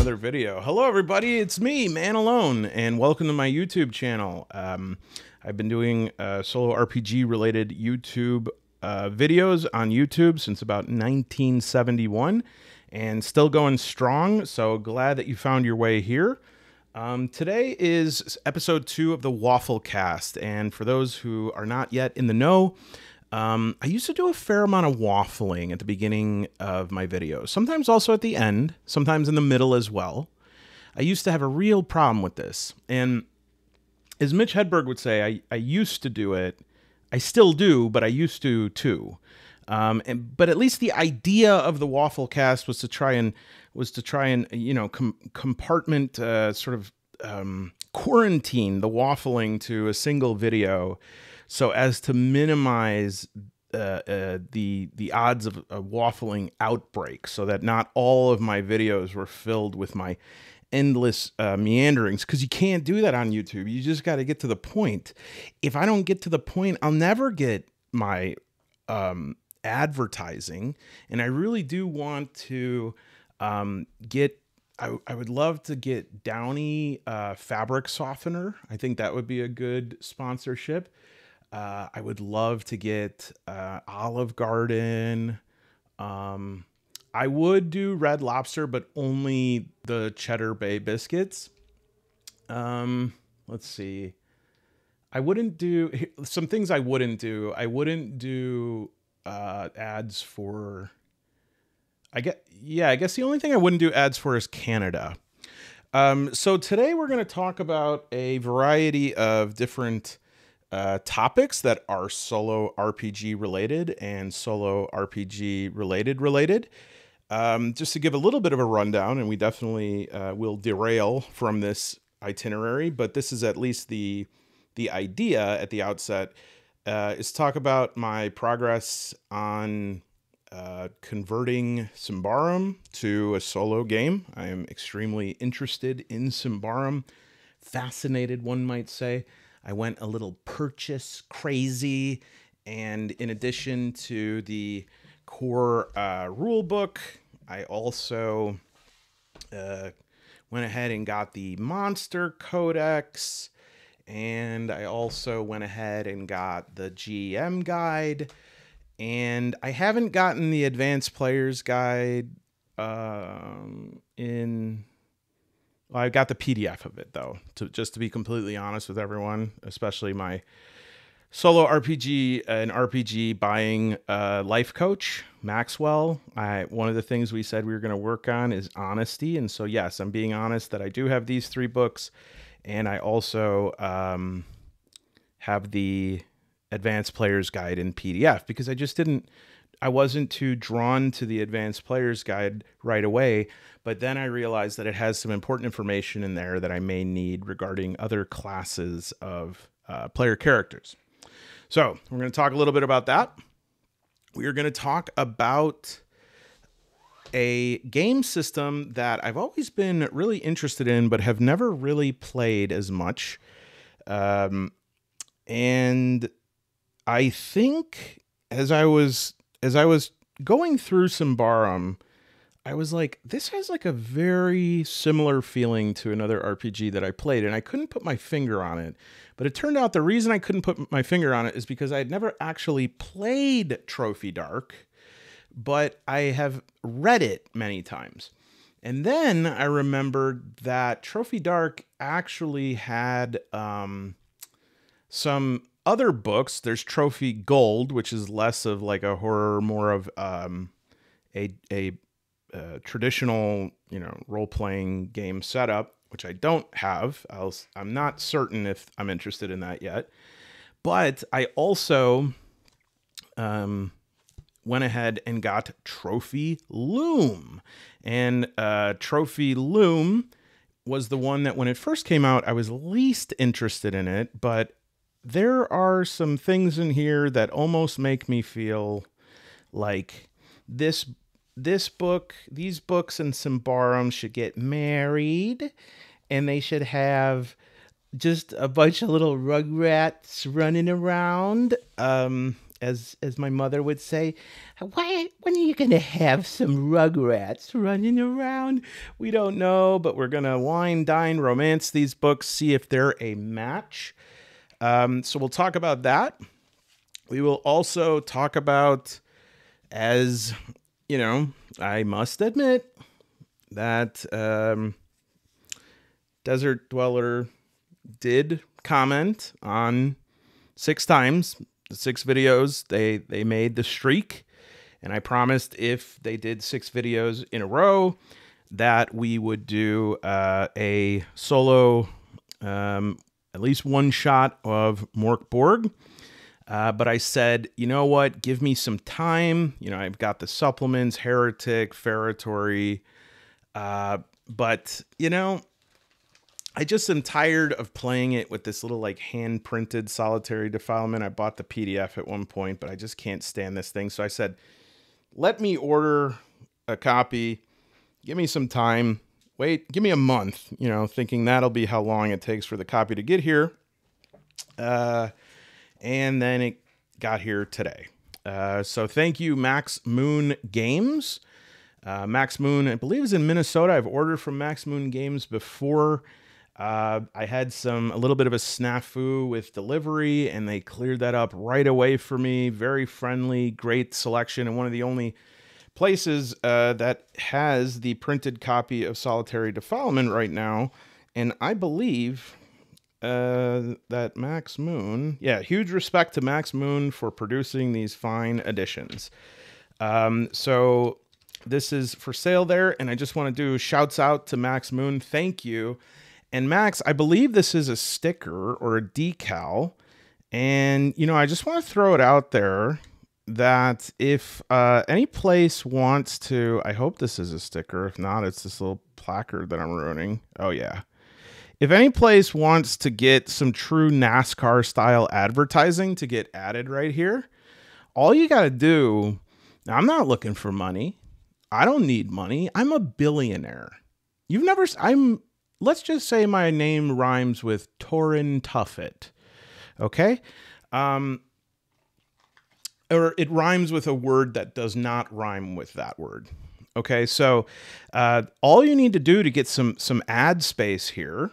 another video. Hello everybody, it's me, Man Alone, and welcome to my YouTube channel. I've been doing solo RPG related YouTube videos on YouTube since about 1971 and still going strong, so glad that you found your way here. Today is episode 2 of the Waffle Cast, and for those who are not yet in the know, I used to do a fair amount of waffling at the beginning of my videos, sometimes also at the end, sometimes in the middle as well. I used to have a real problem with this, and as Mitch Hedberg would say, I used to do it. I still do, but I used to too. But at least the idea of the Waffle Cast was to try and you know, compartment sort of quarantine the waffling to a single video, so as to minimize the odds of a waffling outbreak, so that not all of my videos were filled with my endless meanderings, because you can't do that on YouTube. You just got to get to the point. If I don't get to the point, I'll never get my advertising, and I really do want to get. I would love to get Downy fabric softener. I think that would be a good sponsorship. I would love to get Olive Garden. I would do Red Lobster, but only the Cheddar Bay biscuits. Let's see. I wouldn't do some things. I wouldn't do. I wouldn't do ads for. I guess the only thing I wouldn't do ads for is Canada. So today we're going to talk about a variety of different topics that are solo RPG related and solo RPG related. Just to give a little bit of a rundown, and we definitely will derail from this itinerary, but this is at least the idea at the outset, is talk about my progress on converting Symbaroum to a solo game. I am extremely interested in Symbaroum, fascinated, one might say. I went a little purchase crazy, and in addition to the core rule book, I also went ahead and got the monster codex, and I also went ahead and got the GM guide, and I haven't gotten the advanced players guide Well, I got the PDF of it, though, just to be completely honest with everyone, especially my solo RPG and RPG buying life coach, Maxwell. One of the things we said we were going to work on is honesty. And so, yes, I'm being honest that I do have these 3 books. And I also have the Advanced Player's Guide in PDF, because I wasn't too drawn to the Advanced Player's Guide right away, but then I realized that it has some important information in there that I may need regarding other classes of player characters. So we're going to talk a little bit about that. We are going to talk about a game system that I've always been really interested in, but have never really played as much. And I think as I was going through Symbaroum, I was like, this has like a very similar feeling to another RPG that I played, and I couldn't put my finger on it. But it turned out the reason I couldn't put my finger on it is because I had never actually played Trophy Dark, but I have read it many times. And then I remembered that Trophy Dark actually had some other books. There's Trophy Gold, which is less of like a horror, more of a traditional, you know, role-playing game setup, which I don't have. I'm not certain if I'm interested in that yet. But I also went ahead and got Trophy Loom. And Trophy Loom was the one that when it first came out, I was least interested in it, but there are some things in here that almost make me feel like these books and Symbaroum should get married, and they should have just a bunch of little rugrats running around. as my mother would say, when are you going to have some Rugrats running around? We don't know, but we're going to wine, dine, romance these books, see if they're a match. So we'll talk about that. We will also talk about, as you know, I must admit that Desert Dweller did comment on 6 times, the 6 videos they made the streak. And I promised if they did 6 videos in a row that we would do a solo, at least one shot of Mork Borg. But I said, you know what, give me some time. You know, I've got the supplements, Heretic, Feretory. But, you know, I just am tired of playing it with this little like hand-printed solitary defilement. I bought the PDF at one point, but I just can't stand this thing. So I said, let me order a copy. Give me some time. Wait, give me a month, you know, thinking that'll be how long it takes for the copy to get here. And then it got here today. So thank you, Max Moon Games. Max Moon, I believe, is in Minnesota. I've ordered from Max Moon Games before. I had a little bit of a snafu with delivery, and they cleared that up right away for me. Very friendly, great selection, and one of the only places that has the printed copy of Solitary Defilement right now. And I believe that Max Moon, yeah, huge respect to Max Moon for producing these fine editions. So this is for sale there, and I just want to do shouts out to Max Moon. Thank you. And Max, I believe this is a sticker or a decal. And, you know, I just want to throw it out there that if any place wants to, I hope this is a sticker. If not, it's this little placard that I'm ruining. Oh, yeah. If any place wants to get some true NASCAR style advertising to get added right here, all you got to do, now I'm not looking for money. I don't need money. I'm a billionaire. Let's just say my name rhymes with Torin Tuffet. Okay? Or it rhymes with a word that does not rhyme with that word. Okay? So all you need to do to get some ad space here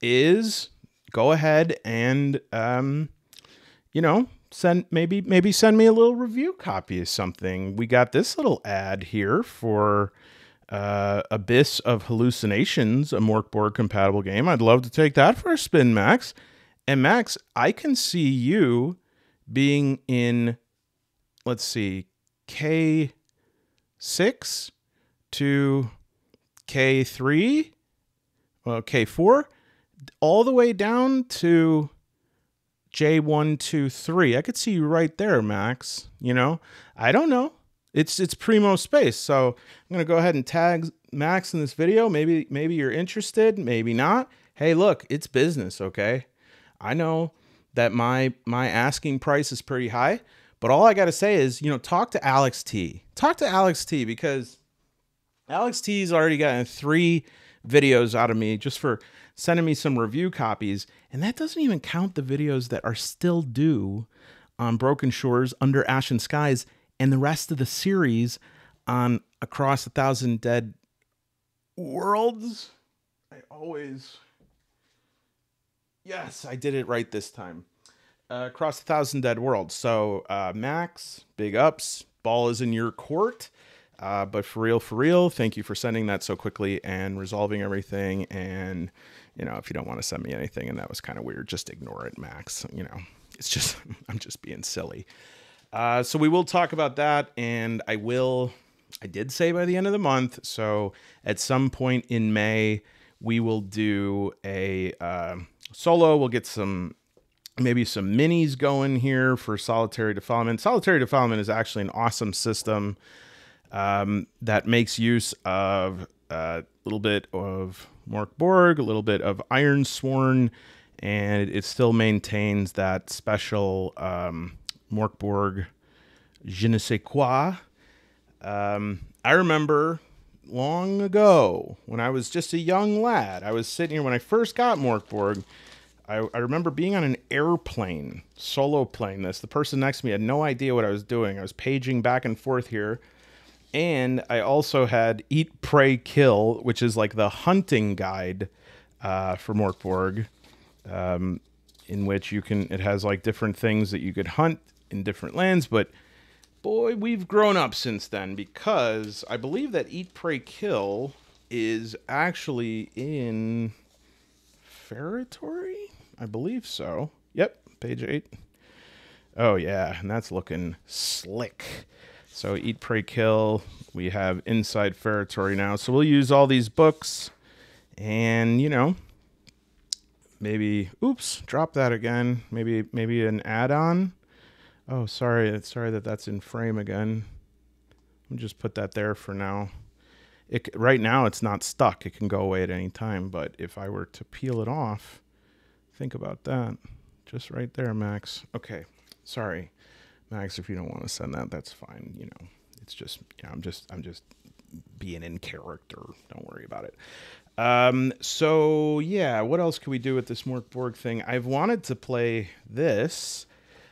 is go ahead and, you know, maybe send me a little review copy of something. We got this little ad here for Abyss of Hallucinations, a Mork Borg compatible game. I'd love to take that for a spin, Max. And Max, I can see you being in, let's see, K6 to K3, well, K4, all the way down to J1, 2, 3. I could see you right there, Max. You know, I don't know. It's primo space. So I'm going to go ahead and tag Max in this video. Maybe you're interested, maybe not. Hey, look, it's business, okay? I know that my asking price is pretty high, but all I got to say is, you know, talk to Alex T. Talk to Alex T, because Alex T's already gotten 3 videos out of me just for sending me some review copies, and that doesn't even count the videos that are still due on Broken Shores, Under Ashen Skies, and the rest of the series on Across 1,000 Dead Worlds. Yes, I did it right this time. Across 1,000 Dead Worlds. So, Max, big ups. Ball is in your court. But for real, thank you for sending that so quickly and resolving everything. And, you know, if you don't want to send me anything and that was kind of weird, just ignore it, Max. You know, it's just, I'm just being silly. So we will talk about that, and I did say by the end of the month. So at some point in May, we will do a solo. We'll get maybe some minis going here for Solitary Defilement. Solitary Defilement is actually an awesome system that makes use of a little bit of Mork Borg, a little bit of Iron Sworn, and it still maintains that special Mork Borg je ne sais quoi. I remember long ago when I was just a young lad, I was sitting here when I first got Mork Borg. I remember being on an airplane, solo playing this. The person next to me had no idea what I was doing. I was paging back and forth here. And I also had Eat, Pray, Kill, which is like the hunting guide for Morkborg, in which it has like different things that you could hunt in different lands. But boy, we've grown up since then, because I believe that Eat, Pray, Kill is actually in Ferritory? I believe so. Yep, page 8. Oh, yeah, and that's looking slick. So Eat, Pray, Kill. We have Inside Ferritory now. So we'll use all these books and, you know, maybe, oops, drop that again. Maybe an add-on. Oh, sorry that that's in frame again. I'll just put that there for now. Right now it's not stuck. It can go away at any time. But if I were to peel it off, think about that. Just right there, Max. Okay, sorry, Max. If you don't want to send that, that's fine. You know, it's just, you know, I'm just being in character. Don't worry about it. So yeah, what else can we do with this Morkborg thing? I've wanted to play this.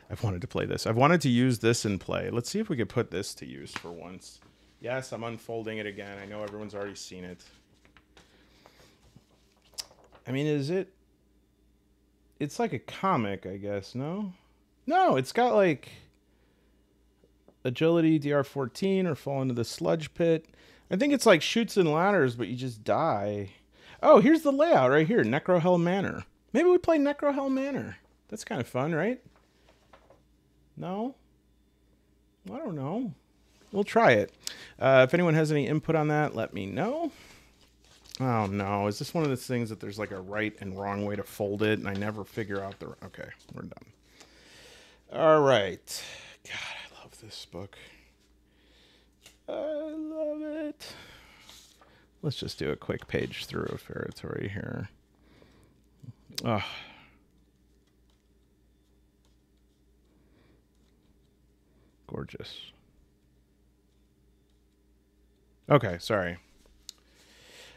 I've wanted to use this in play. Let's see if we could put this to use for once. Yes, I'm unfolding it again. I know everyone's already seen it. I mean, it's like a comic, I guess, no? No, it's got like agility, DR14, or fall into the sludge pit. I think it's like Chutes and Ladders, but you just die. Oh, here's the layout right here, Necrohell Manor. Maybe we play Necrohell Manor. That's kind of fun, right? No? I don't know. We'll try it. If anyone has any input on that, let me know. Oh, no. Is this one of those things that there's like a right and wrong way to fold it, and I never figure out the... Okay, we're done. All right. God, I love this book. I love it. Let's just do a quick page through of Ferritory here. Oh. Gorgeous. Okay, sorry.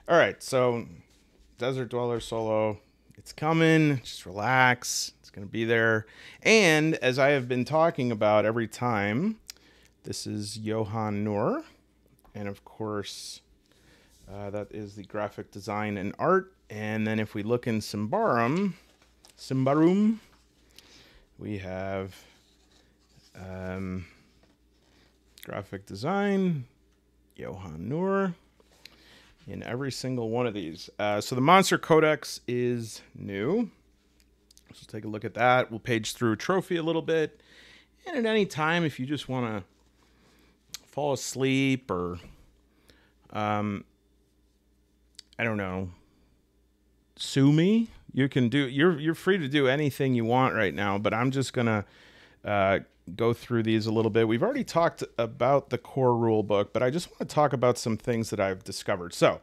All right, so Desert Dweller solo. It's coming. Just relax. It's going to be there. And as I have been talking about every time, this is Johan Noor. And of course, that is the graphic design and art. And then if we look in Symbaroum, we have graphic design, Johan Noor, in every single one of these. So the Monster Codex is new. Let's take a look at that. We'll page through Trophy a little bit. And at any time, if you just want to fall asleep or, I don't know, sue me, you can do, you're free to do anything you want right now, but I'm just going to go through these a little bit. We've already talked about the core rule book, but I just want to talk about some things that I've discovered. So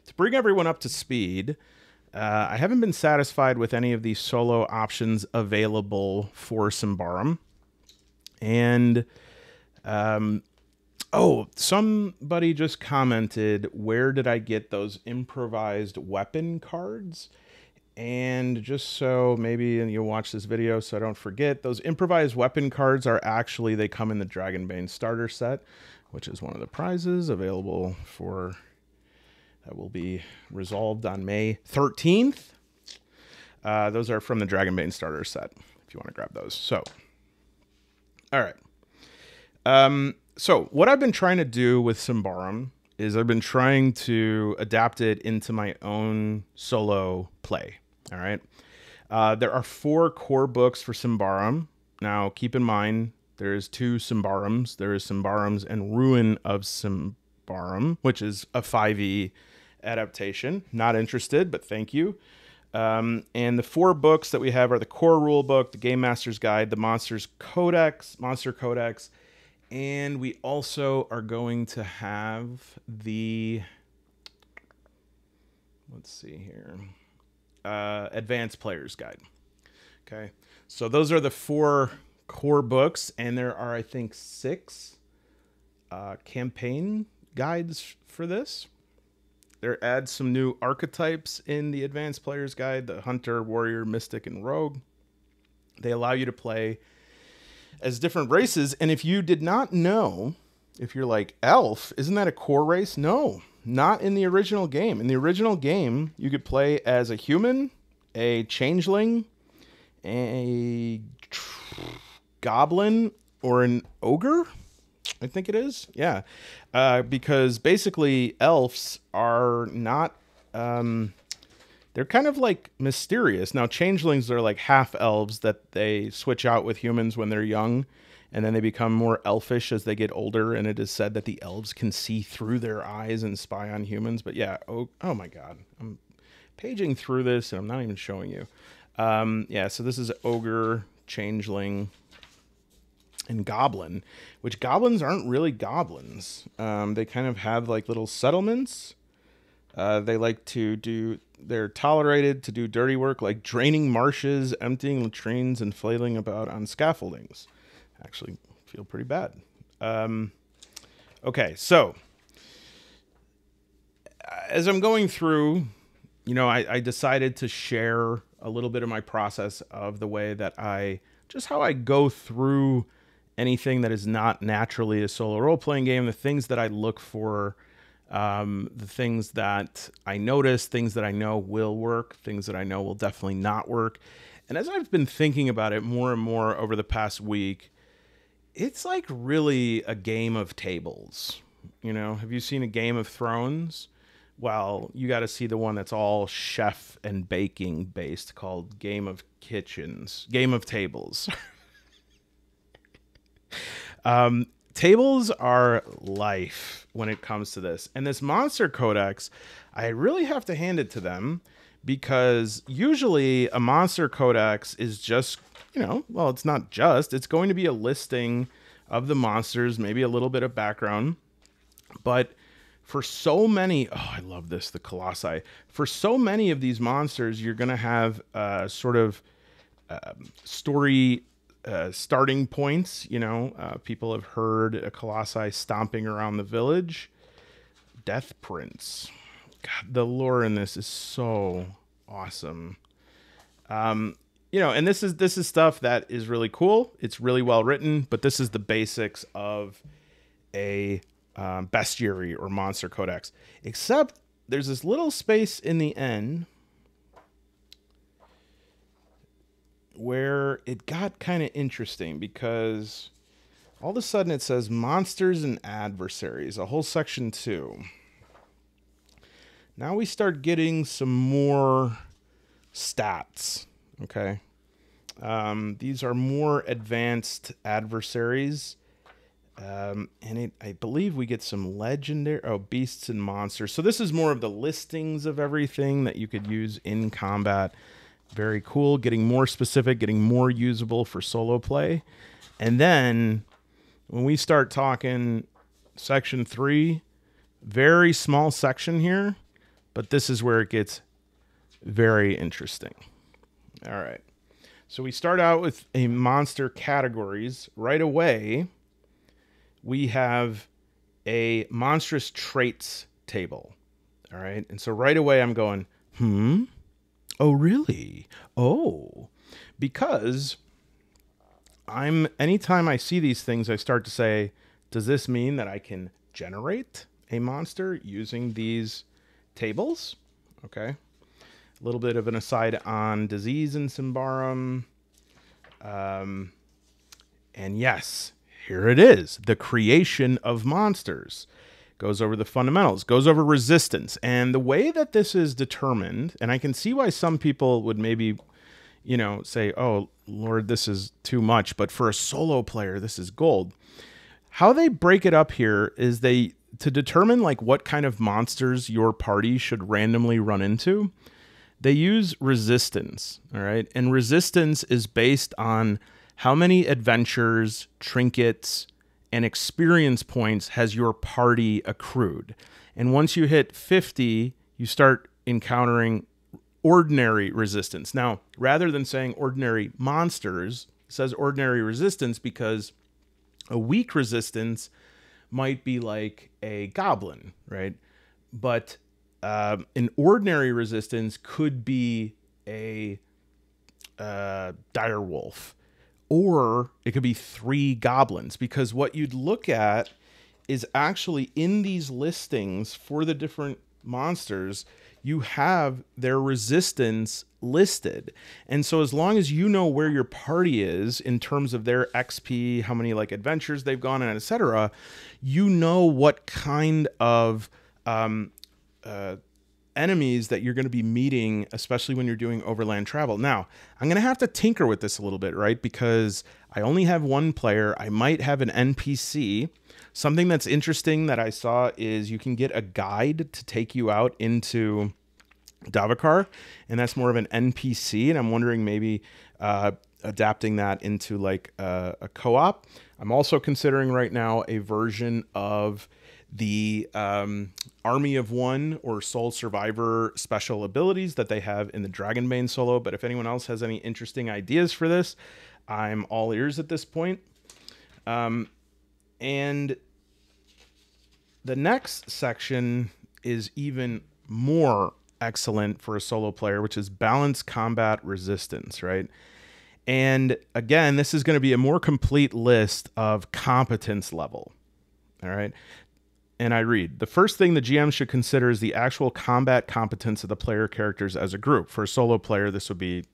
to bring everyone up to speed, I haven't been satisfied with any of these solo options available for Symbaroum. And, oh, somebody just commented, where did I get those improvised weapon cards? And just so maybe you'll watch this video so I don't forget, those improvised weapon cards are actually, they come in the Dragonbane starter set, which is one of the prizes available for, that will be resolved on May 13th. Those are from the Dragonbane starter set, if you want to grab those. So, all right. So what I've been trying to do with Symbaroum is I've been trying to adapt it into my own solo play. All right. There are 4 core books for Symbaroum. Now, keep in mind, there's 2 Symbarums. There is Symbarums and Ruin of Symbaroum, which is a 5e adaptation. Not interested, but thank you. And the 4 books that we have are the Core Rule Book, the Game Master's Guide, the Monster Codex, and we also are going to have the, let's see here, Advanced Player's Guide. Okay, so those are the 4 core books, and there are, I think, 6 campaign guides for this. there adds some new archetypes in the Advanced Player's Guide, the Hunter, Warrior, Mystic, and Rogue. They allow you to play as different races. And if you did not know, if you're like, Elf, isn't that a core race? No, not in the original game. In the original game, you could play as a human, a changeling, a goblin, or an ogre, I think it is. Yeah. Because basically elves are not, they're kind of like mysterious. Now, changelings are like half elves that they switch out with humans when they're young, and then they become more elfish as they get older. And it is said that the elves can see through their eyes and spy on humans. But yeah, oh my God. I'm paging through this and I'm not even showing you. Yeah, so this is ogre, changeling, and goblin, which goblins aren't really goblins. They kind of have like little settlements. They like to do, they're tolerated to do dirty work like draining marshes, emptying latrines, and flailing about on scaffoldings. Actually feel pretty bad. Okay, so as I'm going through, you know, I decided to share a little bit of my process of the way that just how I go through anything that is not naturally a solo role-playing game, the things that I look for, the things that I notice, things that I know will work, things that I know will definitely not work. And as I've been thinking about it more and more over the past week, it's like really a game of tables. You know, have you seen a Game of Thrones? Well, you got to see the one that's all chef and baking based called Game of Tables. Tables are life when it comes to this. And this Monster Codex, I really have to hand it to them, because usually a Monster Codex is just, you know, well, it's not just, it's going to be a listing of the monsters, maybe a little bit of background. But for so many, oh, I love this, the Colossi. For so many of these monsters, you're going to have sort of story starting points. You know, people have heard a Colossi stomping around the village. Death Prince. God, the lore in this is so awesome. You know, and this is stuff that is really cool. It's really well written, but this is the basics of a bestiary or monster codex. Except there's this little space in the end where it got kind of interesting, because all of a sudden it says monsters and adversaries, a whole section 2. Now we start getting some more stats. Okay. These are more advanced adversaries. And I believe we get some legendary, beasts and monsters. So this is more of the listings of everything that you could use in combat. Very cool. Getting more specific, getting more usable for solo play. And then when we start talking section 3, very small section here, but this is where it gets very interesting. All right. So we start out with a monster categories. Right away, we have a monstrous traits table. All right. And so right away I'm going, oh, really? Oh, because anytime I see these things, I start to say, does this mean that I can generate a monster using these tables? Okay. A little bit of an aside on disease in Symbaroum. And yes, here it is. The creation of monsters. Goes over the fundamentals, goes over resistance. And the way that this is determined, and I can see why some people would maybe, you know, say, oh, Lord, this is too much. But for a solo player, this is gold. How they break it up here is to determine like what kind of monsters your party should randomly run into, they use resistance, all right? And resistance is based on how many adventures, trinkets, and experience points has your party accrued. And once you hit 50, you start encountering ordinary resistance. Now, rather than saying ordinary monsters, it says ordinary resistance because a weak resistance might be like a goblin, right? But an ordinary resistance could be a dire wolf, or it could be 3 goblins, because what you'd look at is actually in these listings for the different monsters, you have their resistance listed. And so as long as you know where your party is in terms of their XP, how many like adventures they've gone on, etc., you know what kind of enemies that you're going to be meeting, especially when you're doing overland travel. Now, I'm going to have to tinker with this a little bit, right? Because I only have one player. I might have an NPC. Something that's interesting that I saw is you can get a guide to take you out into Davokar, and that's more of an NPC, and I'm wondering maybe adapting that into like a co-op. I'm also considering right now a version of the Army of One or Soul Survivor special abilities that they have in the Dragonbane solo, but if anyone else has any interesting ideas for this, I'm all ears at this point. And the next section is even more excellent for a solo player, which is balanced combat resistance, right? And again, this is going to be a more complete list of competence level, all right? And I read, the first thing the GM should consider is the actual combat competence of the player characters as a group. For a solo player, this would be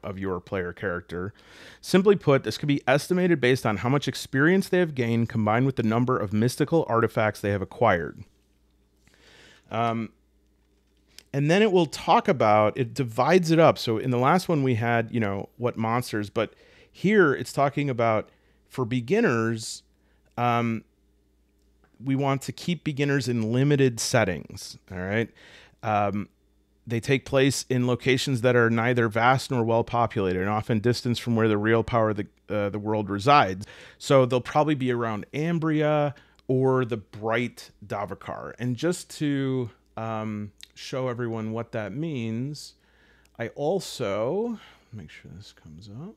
of your player character. Simply put, this could be estimated based on how much experience they have gained combined with the number of mystical artifacts they have acquired. And then it will talk about, it divides it up. So in the last one we had, what monsters, but here it's talking about for beginners, we want to keep beginners in limited settings. All right. They take place in locations that are neither vast nor well populated and often distant from where the real power of the world resides. So they'll probably be around Ambria or the bright Davokar. And just to show everyone what that means, I also make sure this comes up.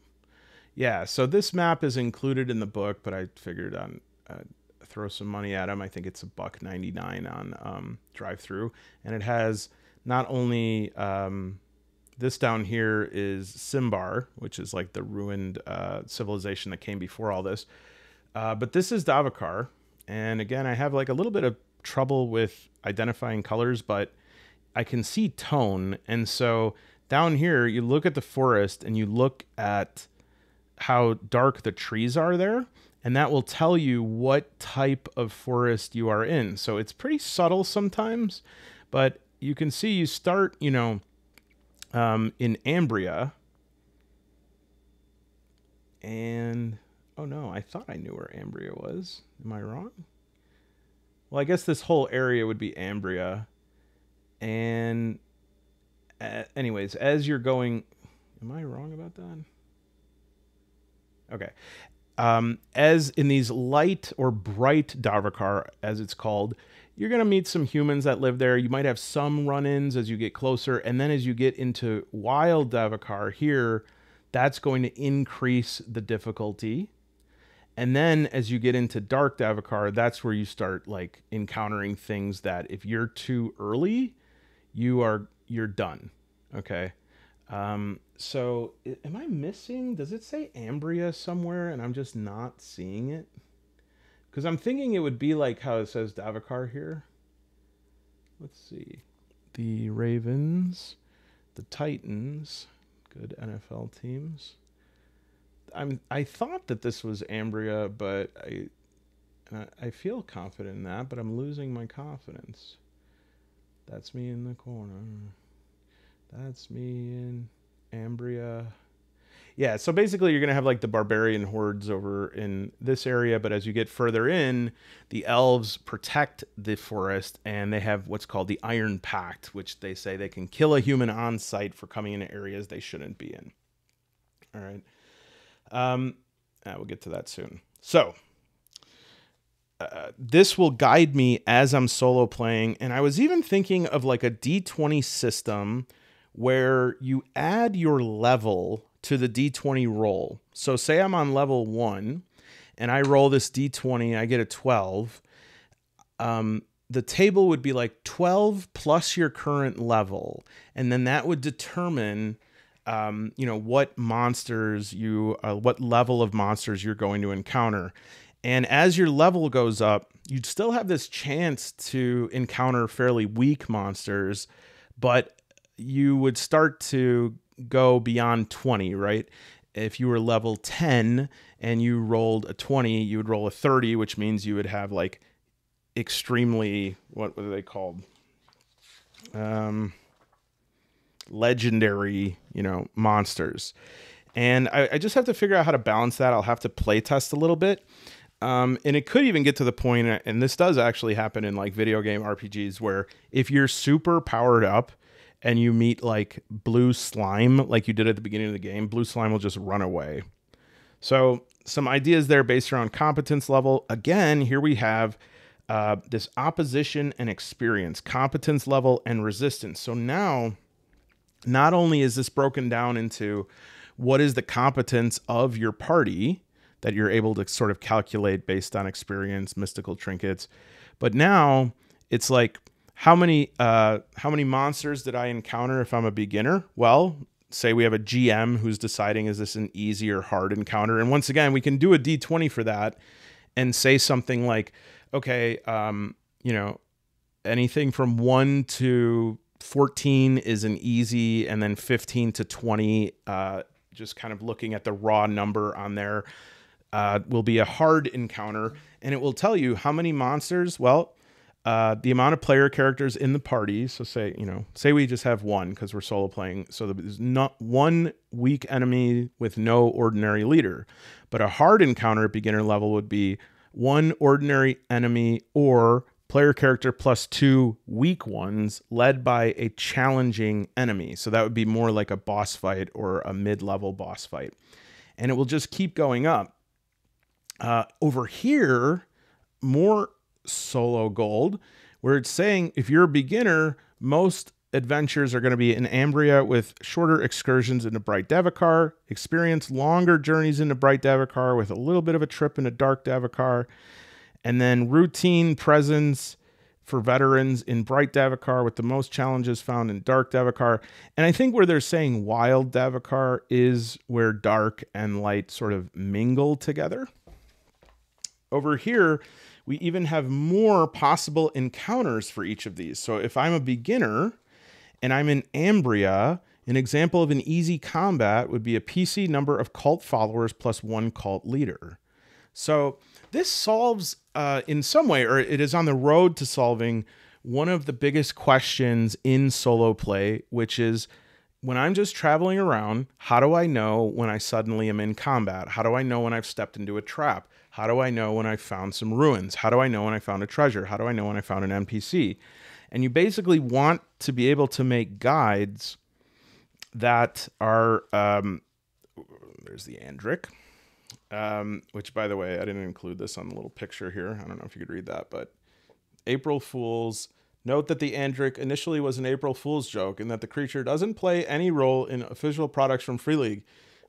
Yeah, so this map is included in the book, but I figured on throw some money at them. I think it's $1.99 on drive-through, and it has not only this down here is Symbar, which is like the ruined civilization that came before all this, but this is Davokar. And again, I have like a little bit of trouble with identifying colors, but I can see tone. And so down here, you look at the forest and you look at how dark the trees are there, and that will tell you what type of forest you are in. So it's pretty subtle sometimes, but you can see you start, in Ambria. And, oh no, I thought I knew where Ambria was. Am I wrong? Well, I guess this whole area would be Ambria. And anyways, as you're going, am I wrong about that? Okay. As in these light or bright Davokar, as it's called, you're going to meet some humans that live there. You might have some run-ins as you get closer. And then as you get into wild Davokar here, that's going to increase the difficulty. And then as you get into dark Davokar, that's where you start like encountering things that if you're too early, you're done. Okay. So am I missing? Does it say Ambria somewhere and I'm just not seeing it? Because I'm thinking it would be like how it says Davokar here. Let's see. The Ravens, the Titans, good NFL teams. I thought that this was Ambria, but I feel confident in that, but I'm losing my confidence. That's me in the corner. That's me in Ambria. Yeah, so basically you're going to have like the barbarian hordes over in this area, but as you get further in, the elves protect the forest, and they have what's called the Iron Pact, which they say they can kill a human on sight for coming into areas they shouldn't be in. All right. We'll get to that soon. So this will guide me as I'm solo playing, and I was even thinking of like a D20 system where you add your level to the D20 roll. So say I'm on level 1 and I roll this D20, I get a 12. the table would be like 12 plus your current level. And then that would determine, what monsters what level of monsters you're going to encounter. And as your level goes up, you'd still have this chance to encounter fairly weak monsters, but you would start to go beyond 20, right? If you were level 10 and you rolled a 20, you would roll a 30, which means you would have like extremely, what are they called? Legendary, monsters. And I just have to figure out how to balance that. I'll have to play test a little bit. And it could even get to the point, and this does actually happen in like video game RPGs, where if you're super powered up and you meet like blue slime, like you did at the beginning of the game, blue slime will just run away. So some ideas there based around competence level. Again, here we have this opposition and experience, competence level and resistance. So now, not only is this broken down into what is the competence of your party that you're able to sort of calculate based on experience, mystical trinkets, but now it's like, how many monsters did I encounter if I'm a beginner? Well, say we have a GM who's deciding, is this an easy or hard encounter? And once again, we can do a D20 for that and say something like, okay, anything from 1 to 14 is an easy, and then 15 to 20, just kind of looking at the raw number on there, will be a hard encounter. And it will tell you how many monsters, well, the amount of player characters in the party. So say we just have one because we're solo playing. So there's not one weak enemy with no ordinary leader. But a hard encounter at beginner level would be one ordinary enemy or player character plus 2 weak ones led by a challenging enemy. So that would be more like a boss fight or a mid-level boss fight. And it will just keep going up. Over here, more solo gold, where it's saying if you're a beginner, most adventures are going to be in Ambria with shorter excursions into Bright Devakar, experience longer journeys into Bright Devakar with a little bit of a trip into Dark Devakar, and then routine presence for veterans in Bright Devakar with the most challenges found in Dark Devakar. And I think where they're saying Wild Devakar is where dark and light sort of mingle together. Over here, we even have more possible encounters for each of these. So if I'm a beginner and I'm in Ambria, an example of an easy combat would be a PC number of cult followers plus 1 cult leader. So this solves in some way, or it is on the road to solving one of the biggest questions in solo play, which is, when I'm just traveling around, how do I know when I suddenly am in combat? How do I know when I've stepped into a trap? How do I know when I found some ruins? How do I know when I found a treasure? How do I know when I found an NPC? And you basically want to be able to make guides that are, there's the Andric, which, by the way, I didn't include this on the little picture here. I don't know if you could read that, but April Fools. Note that the Andric initially was an April Fool's joke and that the creature doesn't play any role in official products from Free League.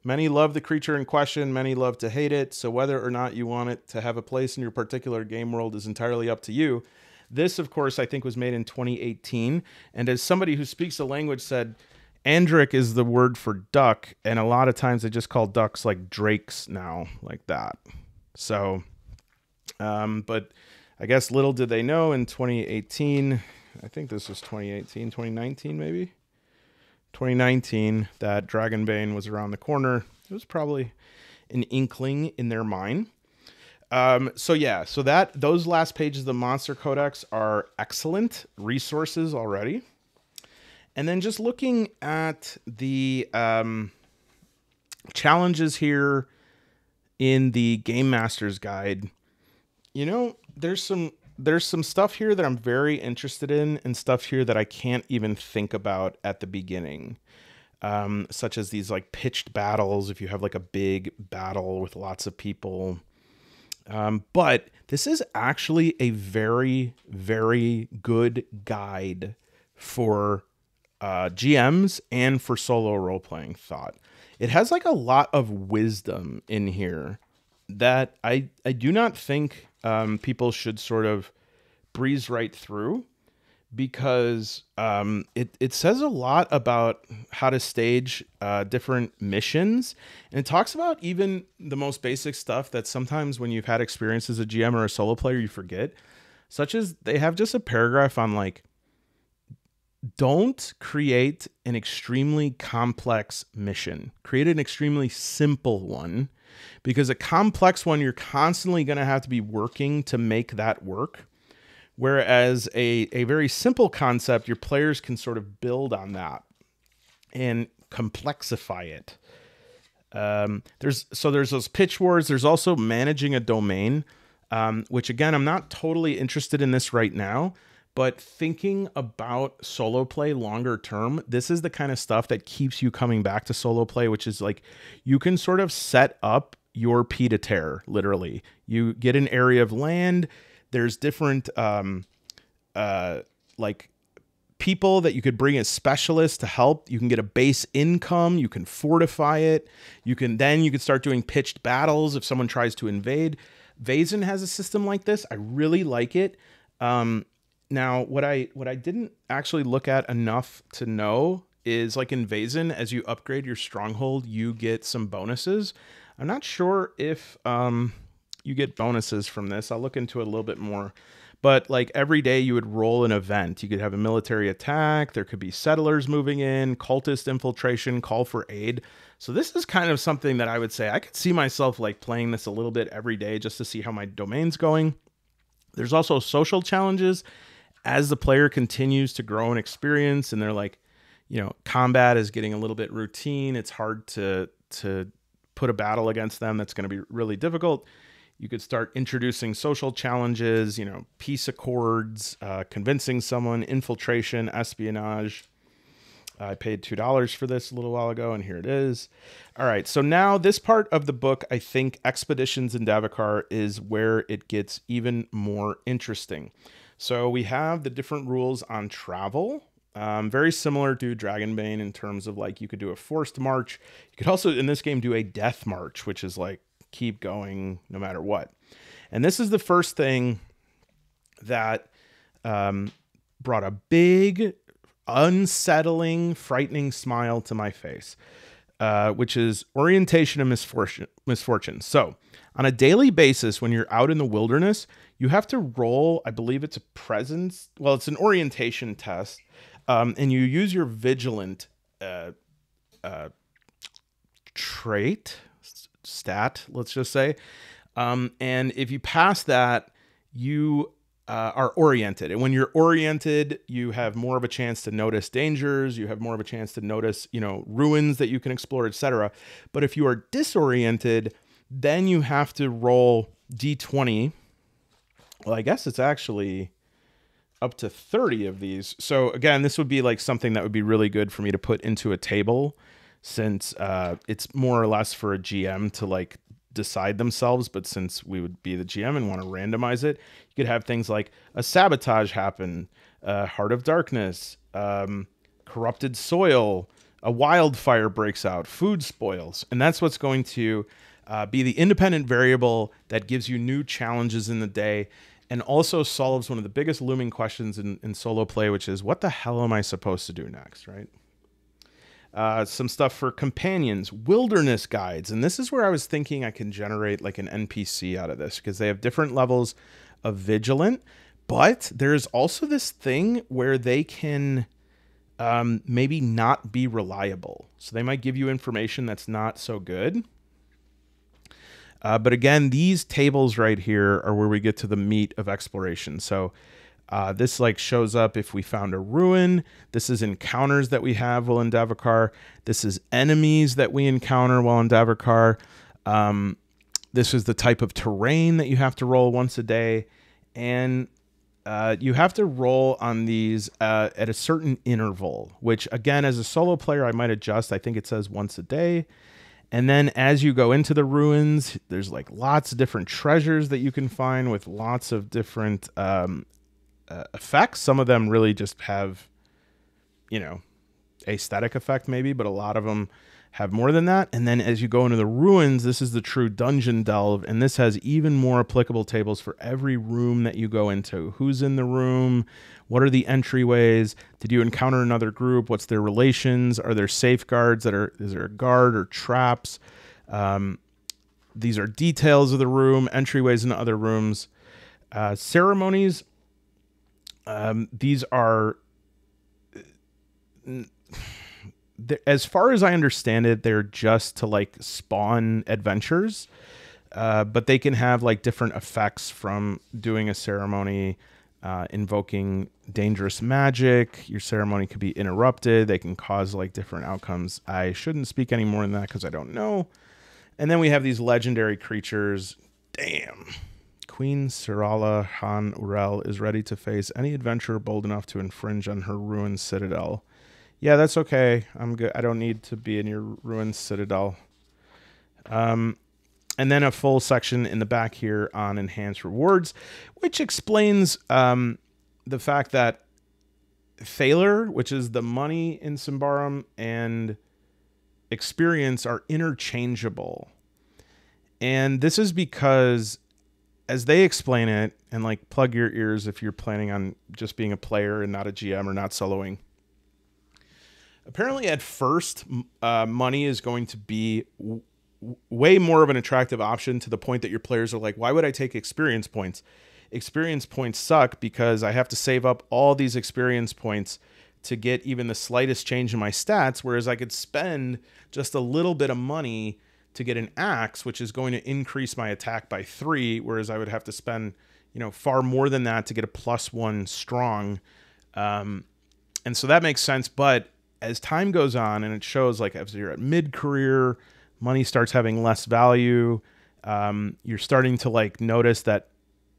Many love the creature in question, many love to hate it, so whether or not you want it to have a place in your particular game world is entirely up to you. This, of course, I think was made in 2018, and as somebody who speaks the language said, Andric is the word for duck, and a lot of times they just call ducks like drakes now, like that. So, but I guess little did they know in 2018, I think this was 2018, 2019 maybe? 2019, that Dragonbane was around the corner. It was probably an inkling in their mind. So those last pages of the Monster Codex are excellent resources already. And then just looking at the challenges here in the Game Master's Guide, there's some stuff here that I'm very interested in, and stuff here that I can't even think about at the beginning, such as these like pitched battles if you have like a big battle with lots of people. But this is actually a very, very good guide for GMs and for solo role-playing thought. It has like a lot of wisdom in here that I do not think people should sort of breeze right through because it says a lot about how to stage different missions. And it talks about even the most basic stuff that sometimes when you've had experience as a GM or a solo player, you forget, such as they have just a paragraph on like, don't create an extremely complex mission. Create an extremely simple one, because a complex one, you're constantly going to have to be working to make that work. Whereas a very simple concept, your players can sort of build on that and complexify it. There's those pitch wars. There's also managing a domain, which again, I'm not totally interested in this right now. But thinking about solo play longer term, this is the kind of stuff that keeps you coming back to solo play, which is like you can sort of set up your pied-à-terre, literally. You get an area of land. There's different like people that you could bring as specialists to help. You can get a base income. You can fortify it. You can start doing pitched battles if someone tries to invade. Vaesen has a system like this. I really like it. Now, what I didn't actually look at enough to know is like in Vaesen, as you upgrade your stronghold, you get some bonuses. I'm not sure if you get bonuses from this. I'll look into it a little bit more. But like every day you would roll an event. You could have a military attack. There could be settlers moving in, cultist infiltration, call for aid. So this is kind of something that I would say I could see myself like playing this a little bit every day just to see how my domain's going. There's also social challenges. As the player continues to grow in experience and they're like, you know, combat is getting a little bit routine. It's hard to put a battle against them. That's going to be really difficult. You could start introducing social challenges, you know, peace accords, convincing someone, infiltration, espionage. I paid $2 for this a little while ago, and here it is. All right, so now this part of the book, I think Expeditions in Davokar is where it gets even more interesting. So we have the different rules on travel, very similar to Dragonbane in terms of like you could do a forced march. You could also in this game do a death march, which is like keep going no matter what. And this is the first thing that brought a big, unsettling, frightening smile to my face, which is orientation and misfortune. So on a daily basis, when you're out in the wilderness, you have to roll, I believe it's a presence. Well, it's an orientation test. And you use your vigilant stat, let's just say. And if you pass that, you are oriented. And when you're oriented, you have more of a chance to notice dangers. You have more of a chance to notice, you know, ruins that you can explore, etc. But if you are disoriented, then you have to roll D20. Well, I guess it's actually up to 30 of these. So again, this would be like something that would be really good for me to put into a table, since it's more or less for a GM to like decide themselves. But since we would be the GM and want to randomize it, you could have things like a sabotage happen, Heart of Darkness, corrupted soil, a wildfire breaks out, food spoils. And that's what's going to be the independent variable that gives you new challenges in the day, and also solves one of the biggest looming questions in solo play, which is what the hell am I supposed to do next, right? Some stuff for companions, wilderness guides. And this is where I was thinking I can generate like an NPC out of this, because they have different levels of vigilant, but there's also this thing where they can maybe not be reliable. So they might give you information that's not so good. But again, these tables right here are where we get to the meat of exploration. So this like shows up if we found a ruin. This is encounters that we have while in Davokar. This is enemies that we encounter while in Davokar. This is the type of terrain that you have to roll once a day. And you have to roll on these at a certain interval, which again, as a solo player, I might adjust. I think it says once a day. And then as you go into the ruins, there's like lots of different treasures that you can find with lots of different effects. Some of them really just have, you know, aesthetic effect maybe, but a lot of them have more than that. And then as you go into the ruins, this is the true dungeon delve, and this has even more applicable tables for every room that you go into. Who's in the room? What are the entryways? Did you encounter another group? What's their relations? Are there safeguards? Is there a guard or traps? These are details of the room, entryways into other rooms. Ceremonies. These are, as far as I understand it, they're just to like spawn adventures, but they can have like different effects from doing a ceremony, invoking dangerous magic. Your ceremony could be interrupted. They can cause like different outcomes. I shouldn't speak any more than that because I don't know. And then we have these legendary creatures. Damn. Queen Sirala Han Urel is ready to face any adventurer bold enough to infringe on her ruined citadel. Yeah, that's okay. I'm good. I don't need to be in your ruined citadel. And then a full section in the back here on enhanced rewards, which explains the fact that Thaler, which is the money in Symbaroum, and experience are interchangeable. And this is because, as they explain it, and like plug your ears if you're planning on just being a player and not a GM or not soloing. Apparently at first, money is going to be way more of an attractive option, to the point that your players are like, why would I take experience points? Experience points suck because I have to save up all these experience points to get even the slightest change in my stats, whereas I could spend just a little bit of money to get an axe, which is going to increase my attack by 3, whereas I would have to spend, far more than that to get a +1 strong. And so that makes sense. But as time goes on, and it shows like as you're at mid-career, money starts having less value. You're starting to like notice that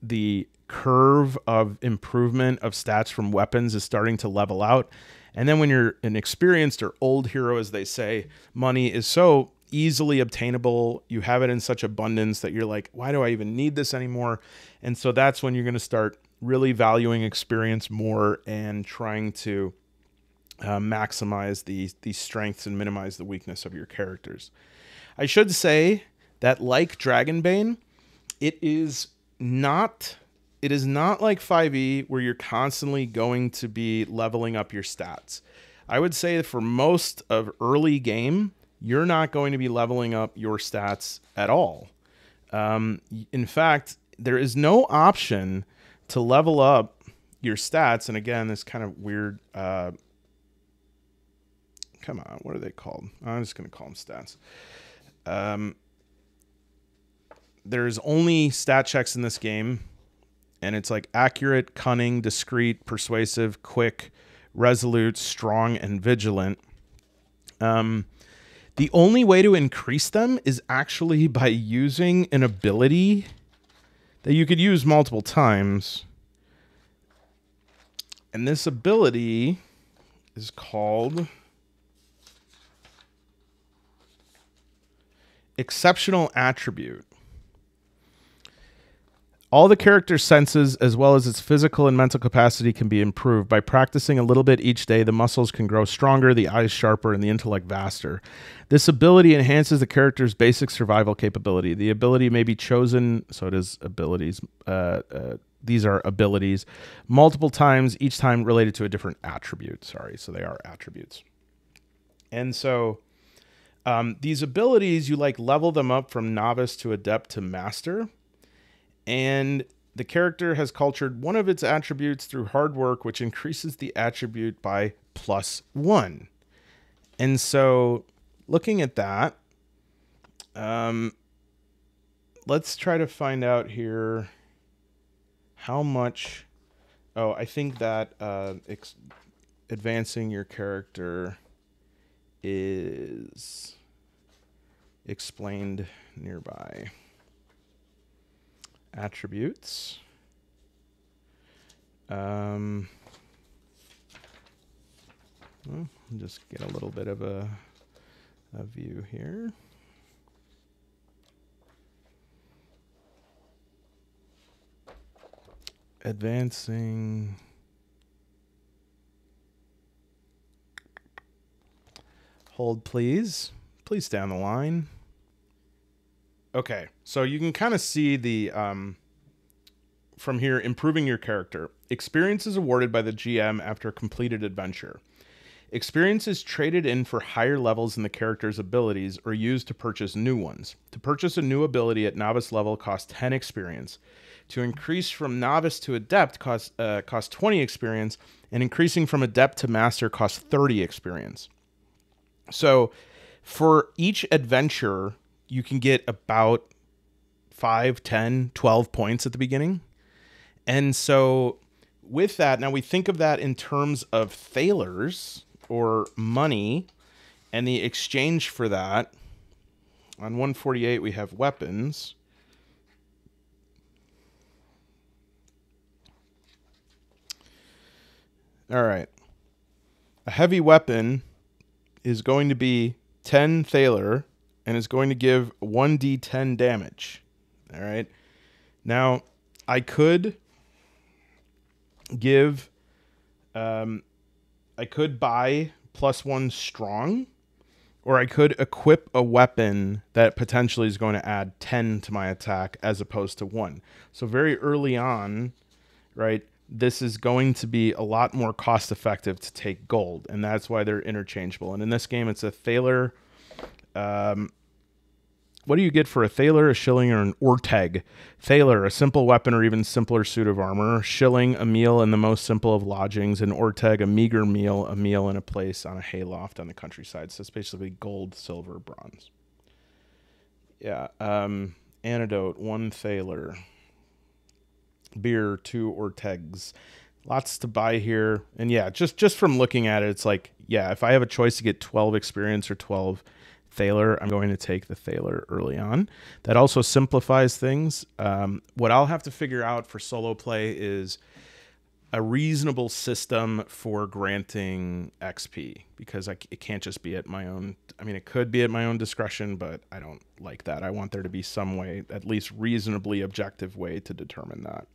the curve of improvement of stats from weapons is starting to level out. And then when you're an experienced or old hero, as they say, money is so easily obtainable. You have it in such abundance that you're like, why do I even need this anymore? And so that's when you're going to start really valuing experience more and trying to maximize these strengths and minimize the weakness of your characters. I should say that, like Dragonbane, it is not like 5e where you're constantly going to be leveling up your stats. I would say that for most of early game, you're not going to be leveling up your stats at all. In fact, there is no option to level up your stats. And again, this kind of weird, come on, what are they called? I'm just going to call them stats. There's only stat checks in this game, and it's like accurate, cunning, discreet, persuasive, quick, resolute, strong, and vigilant. The only way to increase them is actually by using an ability that you could use multiple times. And this ability is called Exceptional Attribute. All the character's senses, as well as its physical and mental capacity, can be improved. By practicing a little bit each day, the muscles can grow stronger, the eyes sharper, and the intellect vaster. This ability enhances the character's basic survival capability. The ability may be chosen, so it is abilities. These are abilities multiple times, each time related to a different attribute. Sorry, so they are attributes. And so these abilities, you like level them up from novice to adept to master. And the character has cultured one of its attributes through hard work, which increases the attribute by +1. And so looking at that, let's try to find out here how much. Oh, I think that advancing your character is explained nearby. Attributes. Well, just get a little bit of a view here. Advancing. Hold, please. Please stay on the line. Okay, so you can kind of see the, from here, improving your character. Experience is awarded by the GM after a completed adventure. Experience is traded in for higher levels in the character's abilities or used to purchase new ones. To purchase a new ability at novice level costs 10 experience. To increase from novice to adept costs 20 experience, and increasing from adept to master costs 30 experience. So for each adventure, you can get about 5, 10, 12 points at the beginning. And so with that, now we think of that in terms of thalers or money, and the exchange for that, on 148 we have weapons. All right. A heavy weapon is going to be 10 thaler and is going to give 1d10 damage. All right. Now, I could give, I could buy +1 strong, or I could equip a weapon that potentially is going to add 10 to my attack as opposed to 1. So very early on, right, this is going to be a lot more cost effective to take gold, and that's why they're interchangeable. And in this game, it's a thaler. What do you get for a thaler, a shilling, or an orteg? Thaler, a simple weapon or even simpler suit of armor. Shilling, a meal in the most simple of lodgings. And orteg, a meager meal, a meal in a place on a hayloft on the countryside. So it's basically gold, silver, bronze. Yeah. Antidote, 1 thaler. Beer, 2 ortegs. Lots to buy here. And yeah, just from looking at it, it's like, yeah, if I have a choice to get 12 experience or 12 thaler, I'm going to take the thaler early on. That also simplifies things. What I'll have to figure out for solo play is a reasonable system for granting XP, because it can't just be at my own. I mean, it could be at my own discretion, but I don't like that. I want there to be some way, at least reasonably objective way, to determine that.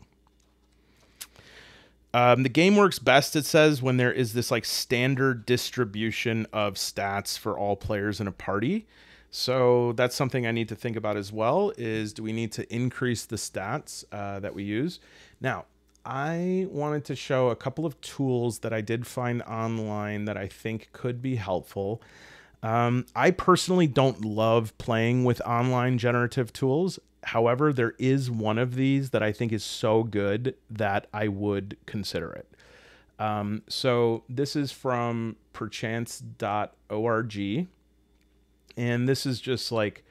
The game works best, it says, when there is this like standard distribution of stats for all players in a party. So that's something I need to think about as well, is do we need to increase the stats that we use? Now, I wanted to show a couple of tools that I did find online that I think could be helpful. I personally don't love playing with online generative tools. However, there is one of these that I think is so good that I would consider it. So this is from perchance.org. And this is just like,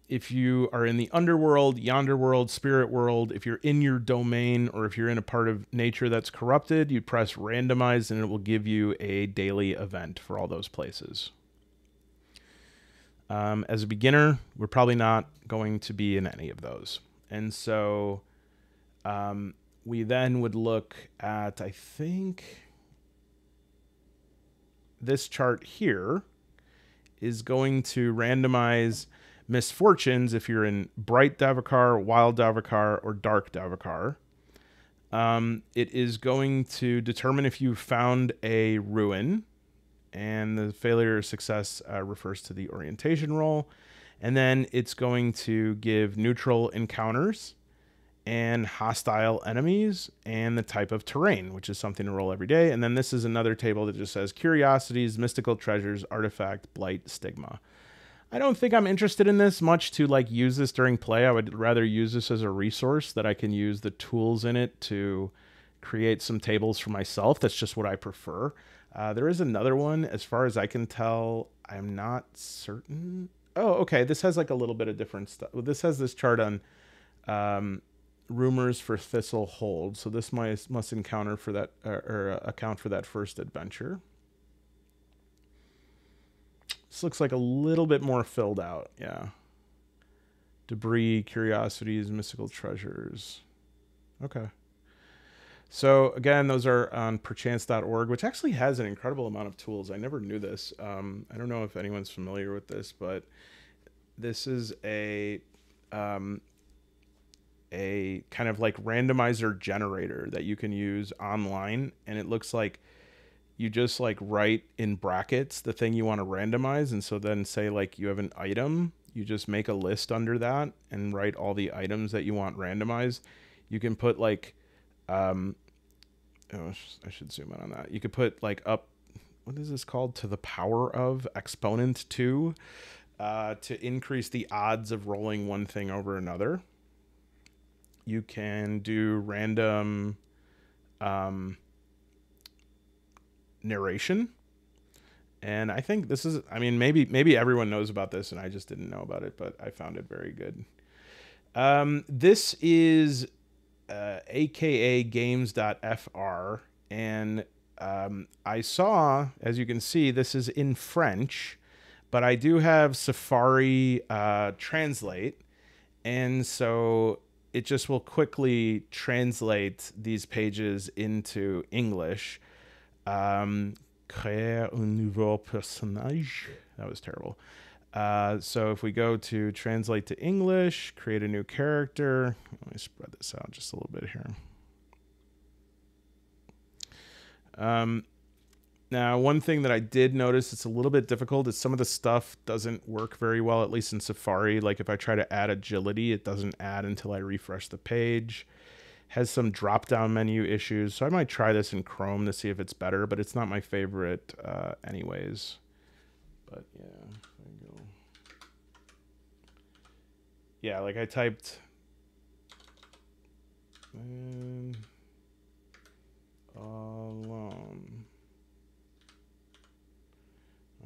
if you are in the underworld, yonder world, spirit world, if you're in your domain, or if you're in a part of nature that's corrupted, you press randomize and it will give you a daily event for all those places. As a beginner, we're probably not going to be in any of those. And so we then would look at, I think, this chart here is going to randomize misfortunes if you're in bright Davakar, wild Davakar, or dark Davakar. It is going to determine if you found a ruin, and the failure or success refers to the orientation roll. And then it's going to give neutral encounters and hostile enemies and the type of terrain, which is something to roll every day. And then this is another table that just says curiosities, mystical treasures, artifact, blight, stigma. I don't think I'm interested in this much to like use this during play. I would rather use this as a resource that I can use the tools in it to create some tables for myself. That's just what I prefer. There is another one, as far as I can tell. I'm not certain. Oh, okay. This has like a little bit of different stuff. This has this chart on rumors for Thistle Hold. So this must encounter for that, or account for that first adventure. This looks like a little bit more filled out. Yeah. Debris, curiosities, mystical treasures. Okay. So again, those are on perchance.org, which actually has an incredible amount of tools. I never knew this. I don't know if anyone's familiar with this, but this is a kind of like randomizer generator that you can use online. And it looks like you just like write in brackets the thing you want to randomize. And so then say like you have an item, you just make a list under that and write all the items that you want randomized. You can put like, oh, I should zoom in on that. You could put like up, what is this called? To the power of exponent 2 to increase the odds of rolling one thing over another. You can do random narration. And I think this is, I mean, maybe everyone knows about this and I just didn't know about it, but I found it very good. This is aka games.fr, and I saw, as you can see, this is in French, but I do have Safari translate, and so it just will quickly translate these pages into English. Créer un nouveau personnage. That was terrible. So if we go to translate to English, create a new character. Let me spread this out just a little bit here. Now, one thing that I did notice it's a little bit difficult is some of the stuff doesn't work very well, at least in Safari. Like if I try to add agility, it doesn't add until I refresh the page. Has some drop-down menu issues, so I might try this in Chrome to see if it's better, but it's not my favorite anyways. But yeah, there you go. Yeah, like I typed alone.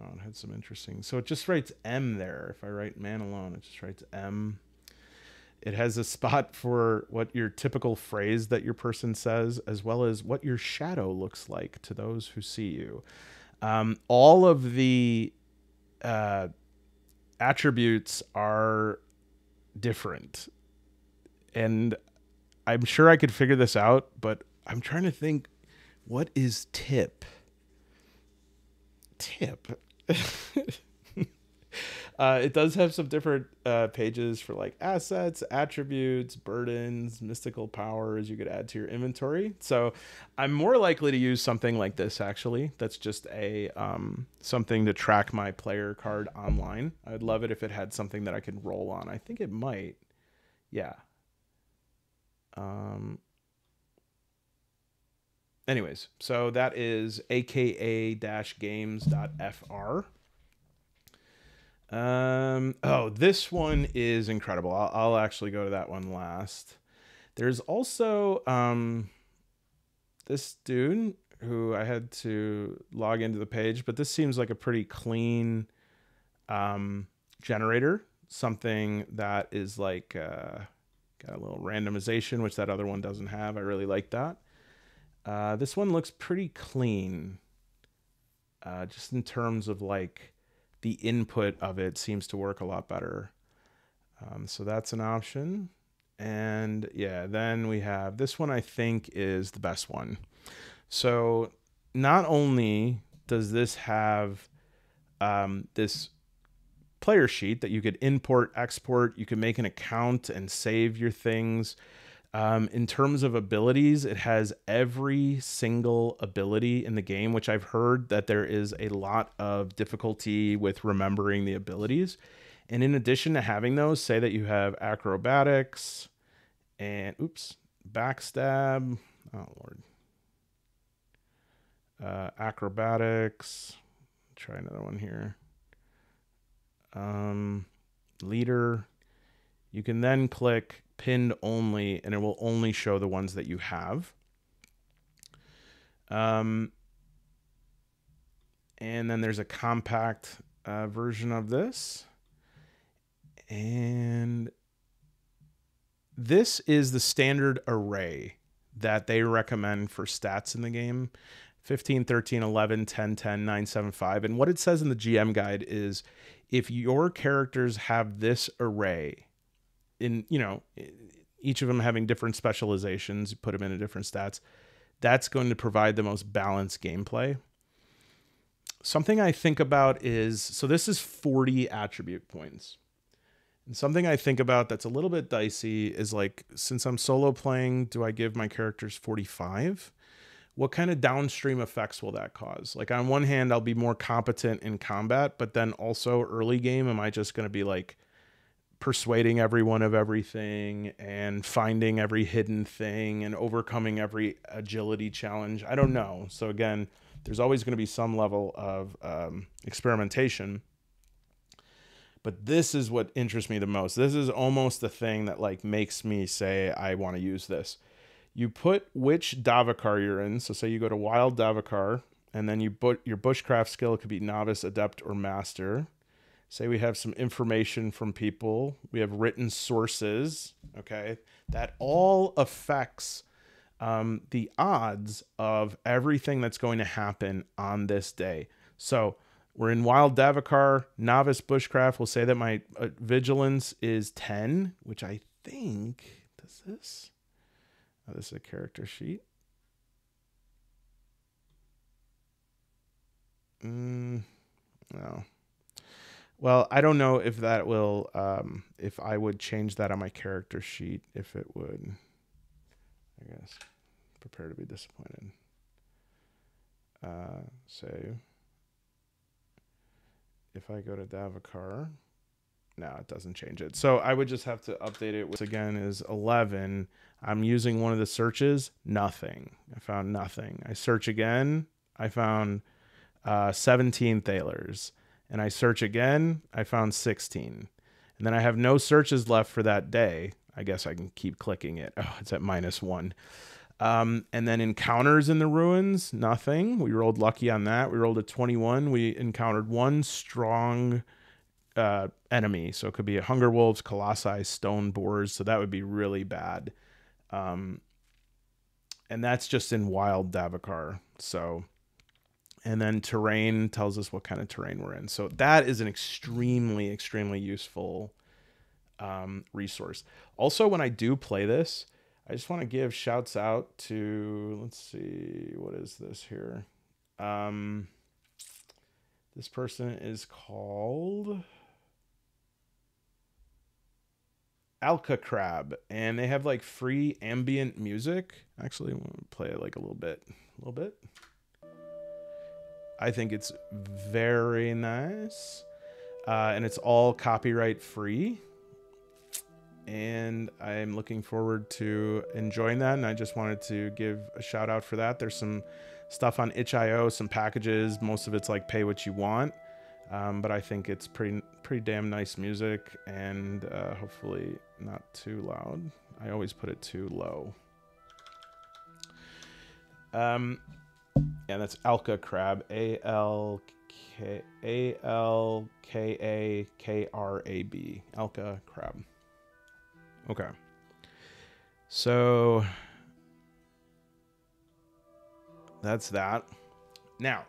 Oh, it had some interesting. So it just writes M there. If I write man alone, it just writes M. It has a spot for what your typical phrase that your person says, as well as what your shadow looks like to those who see you. All of the attributes are different. And I'm sure I could figure this out, but I'm trying to think, what is tip? Tip. It does have some different pages for like assets, attributes, burdens, mystical powers you could add to your inventory. So I'm more likely to use something like this, actually. That's just a something to track my player card online. I'd love it if it had something that I could roll on. I think it might. Yeah. Anyways, so that is aka-games.fr. Oh, this one is incredible. I'll actually go to that one last. There's also this dude who I had to log into the page, but this seems like a pretty clean generator. Something that is like got a little randomization, which that other one doesn't have. I really like that. This one looks pretty clean, just in terms of like the input of it seems to work a lot better. So that's an option. And yeah, then we have this one, I think is the best one. So not only does this have this player sheet that you could import, export, you can make an account and save your things. In terms of abilities, it has every single ability in the game, which I've heard that there is a lot of difficulty with remembering the abilities. And in addition to having those, say that you have acrobatics and, backstab. Oh, Lord. Acrobatics. Try another one here. Leader. You can then click pinned only, and it will only show the ones that you have. And then there's a compact version of this. And this is the standard array that they recommend for stats in the game. 15, 13, 11, 10, 10, 9, 7, 5. And what it says in the GM guide is if your characters have this array, in, you know, each of them having different specializations, you put them into different stats, that's going to provide the most balanced gameplay. Something I think about is, so this is 40 attribute points. And something I think about that's a little bit dicey is like, since I'm solo playing, do I give my characters 45? what kind of downstream effects will that cause? Like on one hand, I'll be more competent in combat, but then also early game, am I just going to be like persuading everyone of everything and finding every hidden thing and overcoming every agility challenge? I don't know. So again, there's always going to be some level of experimentation. But this is what interests me the most. This is almost the thing that like makes me say I want to use this. You put which Davakar you're in. So say you go to Wild Davakar, and then you put your bushcraft skill. It could be Novice, Adept, or Master. Say we have some information from people. We have written sources. Okay, that all affects the odds of everything that's going to happen on this day. So we're in Wild Davakar, Novice Bushcraft. We'll say that my vigilance is 10, which I think, does this? Oh, this is a character sheet. No. Well, I don't know if that will, if I would change that on my character sheet, if it would, I guess, prepare to be disappointed. So if I go to Davakar, no, it doesn't change it. So I would just have to update it. Which again is 11. I'm using one of the searches, nothing. I found nothing. I search again. I found 17 thalers. And I search again, I found 16. And then I have no searches left for that day. I guess I can keep clicking it. Oh, it's at -1. And then encounters in the ruins, nothing. We rolled lucky on that. We rolled a 21. We encountered one strong enemy. So it could be a Hunger Wolves, Colossi, Stone Boars. So that would be really bad. And that's just in Wild Davakar. So... And then terrain tells us what kind of terrain we're in. So that is an extremely, extremely useful resource. Also, when I do play this, I just want to give shouts out to, let's see, what is this here? This person is called Alka Crab, and they have like free ambient music. Actually, I'm going to play it like a little bit. I think it's very nice. And it's all copyright free. And I'm looking forward to enjoying that. And I just wanted to give a shout out for that. There's some stuff on itch.io, some packages. Most of it's like pay what you want. But I think it's pretty damn nice music, and hopefully not too loud. I always put it too low. Yeah, that's Alka Crab, Alkakrab, Alka Crab. Okay, so that's that. Now,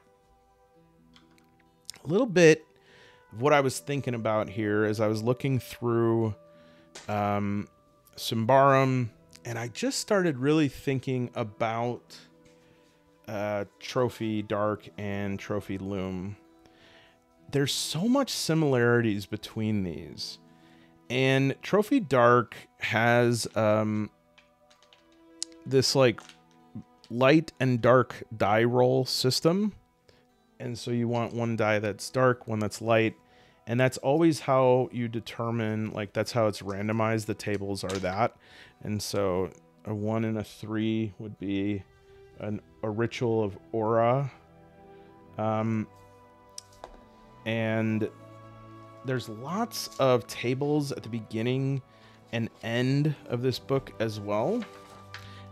a little bit of what I was thinking about here as I was looking through Symbaroum, and I just started really thinking about Trophy Dark and Trophy Loom. There's so much similarities between these. And Trophy Dark has this like light and dark die roll system. And so you want one die that's dark, one that's light. And that's always how you determine, like, that's how it's randomized. The tables are that. And so a 1 and a 3 would be a ritual of aura. And there's lots of tables at the beginning and end of this book as well.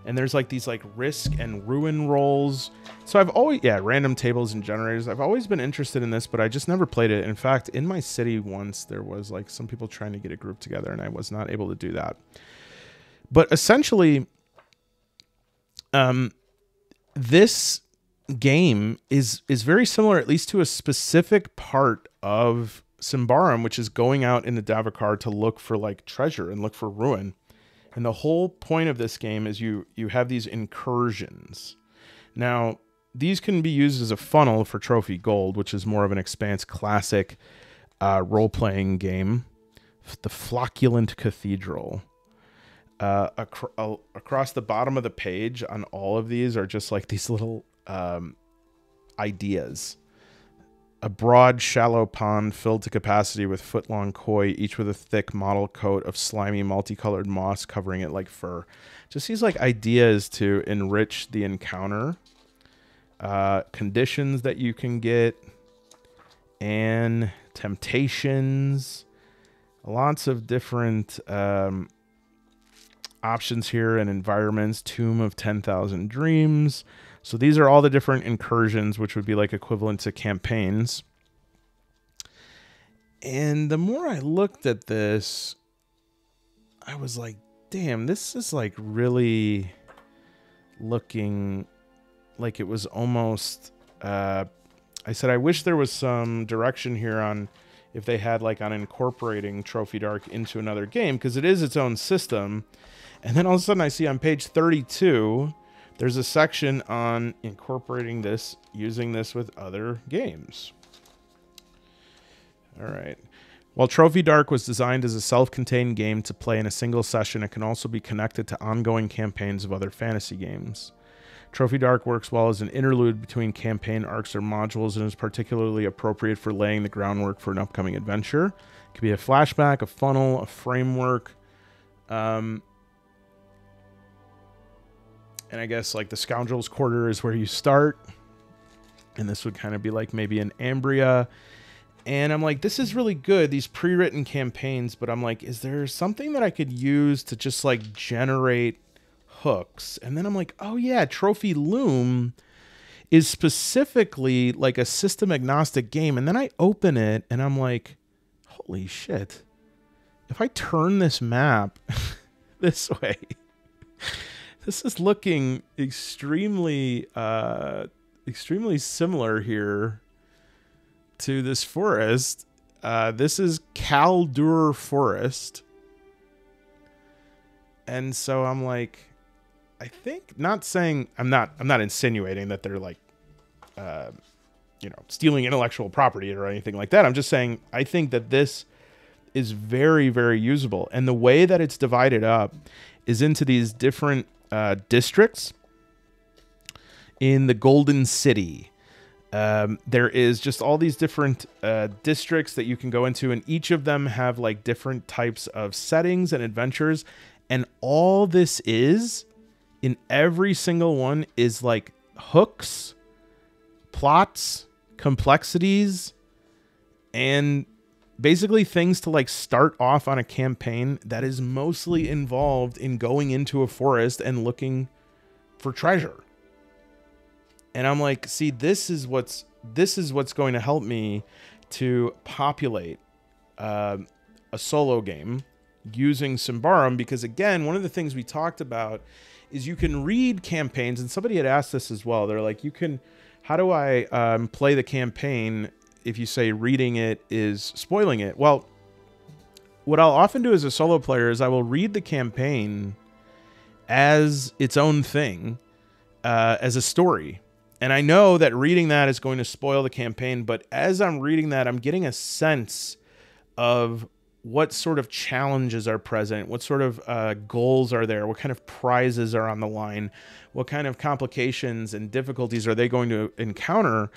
And there's like these like risk and ruin rolls. So I've always, random tables and generators. I've always been interested in this, but I just never played it. In fact, in my city once, there was like some people trying to get a group together, and I was not able to do that. But essentially, this game is very similar, at least to a specific part of Symbaroum, which is going out into Davakar to look for like treasure and look for ruin. And the whole point of this game is you have these incursions. Now, these can be used as a funnel for Trophy Gold, which is more of an Expanse classic role-playing game. The Flocculent Cathedral. Across the bottom of the page on all of these are just like these little ideas. A broad, shallow pond filled to capacity with foot-long koi, each with a thick mottled coat of slimy, multicolored moss covering it like fur. Just these like ideas to enrich the encounter. Conditions that you can get. And temptations. Lots of different options here and environments. Tomb of 10,000 Dreams. So these are all the different incursions, which would be like equivalent to campaigns. And the more I looked at this, I was like, damn, this is like really looking like it was almost... I said, I wish there was some direction here on if they had like on incorporating Trophy Dark into another game, because it is its own system. And then all of a sudden I see on page 32... there's a section on incorporating this, using this with other games. All right. While Trophy Dark was designed as a self-contained game to play in a single session, it can also be connected to ongoing campaigns of other fantasy games. Trophy Dark works well as an interlude between campaign arcs or modules and is particularly appropriate for laying the groundwork for an upcoming adventure. It could be a flashback, a funnel, a framework. And I guess like the Scoundrel's Quarter is where you start. And this would kind of be like maybe an Ambria. And I'm like, this is really good, these pre-written campaigns. But I'm like, is there something that I could use to just like generate hooks? And then I'm like, oh yeah, Trophy Loom is specifically like a system agnostic game. And then I open it and I'm like, holy shit. If I turn this map this way... this is looking extremely similar here to this forest. This is Caldur Forest. And so I'm like, I think, not saying, I'm not insinuating that they're like, stealing intellectual property or anything like that. I'm just saying, I think that this is very, very usable. And the way that it's divided up is into these different districts. In the Golden City, there is just all these different districts that you can go into, and each of them have like different types of settings and adventures. And all this is in every single one is like hooks, plots, complexities, and basically things to like start off on a campaign that is mostly involved in going into a forest and looking for treasure. And I'm like, see, this is what's going to help me to populate a solo game using Symbaroum, because again, one of the things we talked about is you can read campaigns, and somebody had asked this as well. They're like, how do I play the campaign if you say reading it is spoiling it? Well, what I'll often do as a solo player is I will read the campaign as its own thing, as a story. And I know that reading that is going to spoil the campaign, but as I'm reading that, I'm getting a sense of what sort of challenges are present, what sort of goals are there, what kind of prizes are on the line, what kind of complications and difficulties are they going to encounter.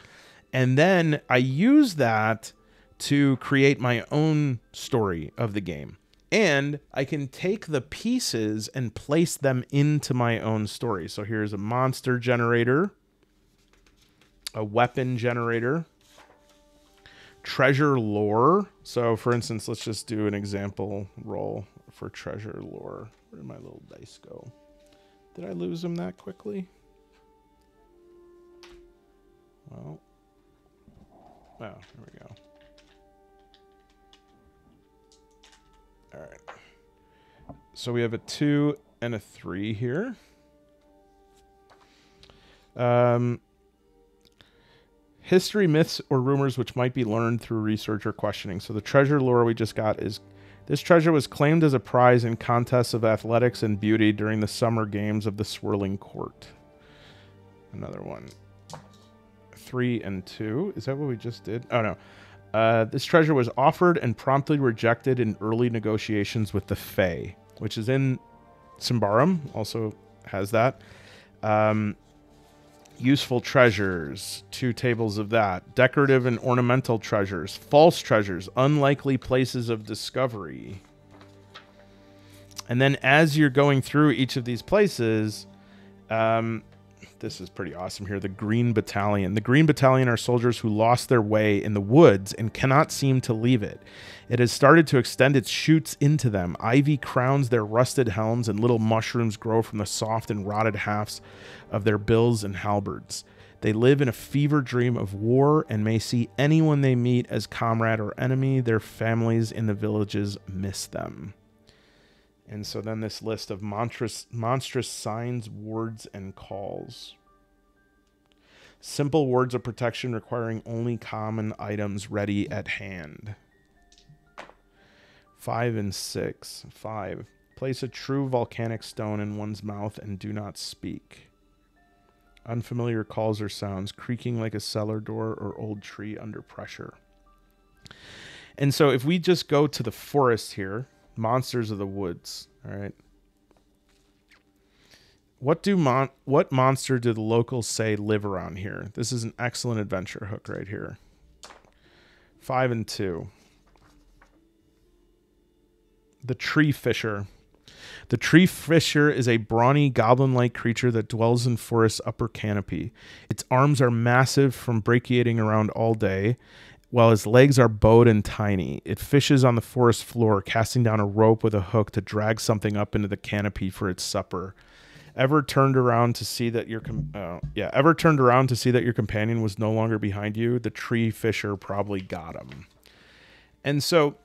And then I use that to create my own story of the game. And I can take the pieces and place them into my own story. So here's a monster generator, a weapon generator, treasure lore. So for instance, let's just do an example roll for treasure lore. Where did my little dice go? Did I lose them that quickly? Well, oh, there we go. All right. So we have a 2 and a 3 here. History, myths, or rumors which might be learned through research or questioning. So the treasure lore we just got is, this treasure was claimed as a prize in contests of athletics and beauty during the summer games of the Swirling Court. Another one. 3 and 2. Is that what we just did? Oh, no. This treasure was offered and promptly rejected in early negotiations with the Fae, which is in Symbaroum also has that. Useful treasures, 2 tables of that. Decorative and ornamental treasures. False treasures, unlikely places of discovery. And then as you're going through each of these places, this is pretty awesome here. The Green Battalion. The Green Battalion are soldiers who lost their way in the woods and cannot seem to leave it. It has started to extend its shoots into them. Ivy crowns their rusted helms, and little mushrooms grow from the soft and rotted halves of their bills and halberds. They live in a fever dream of war and may see anyone they meet as comrade or enemy. Their families in the villages miss them. And so then this list of monstrous signs, wards, and calls. Simple words of protection requiring only common items ready at hand. 5 and 6. 5. Place a true volcanic stone in one's mouth and do not speak. Unfamiliar calls or sounds, creaking like a cellar door or old tree under pressure. And so if we just go to the forest here, monsters of the woods, all right. What monster do the locals say live around here? This is an excellent adventure hook right here. 5 and 2. The Tree Fisher. The Tree Fisher is a brawny, goblin-like creature that dwells in forest's upper canopy. Its arms are massive from brachiating around all day, while its legs are bowed and tiny. It fishes on the forest floor, casting down a rope with a hook to drag something up into the canopy for its supper. Ever turned around to see that your companion was no longer behind you? The Tree Fisher probably got him. And so,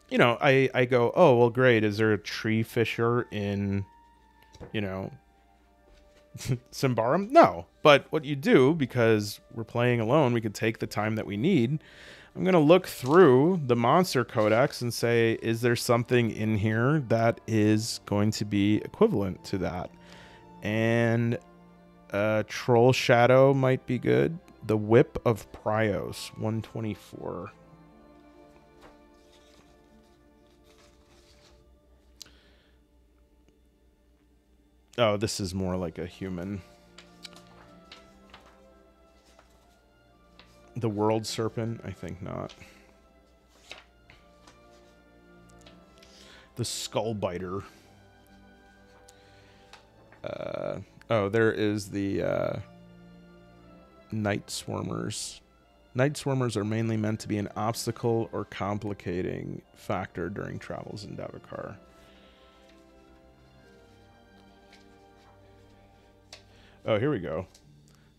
you know, I go, oh, well, great. Is there a Tree Fisher in, you know, Symbaroum? No. But what you do, because we're playing alone, we can take the time that we need. I'm going to look through the monster codex and say, is there something in here that is going to be equivalent to that? And Troll Shadow might be good. The Whip of Prios, 124. Oh, this is more like a human. The World Serpent? I think not. The Skull Biter. Oh, there is the Night Swarmers. Night Swarmers are mainly meant to be an obstacle or complicating factor during travels in Davokar. Oh, here we go.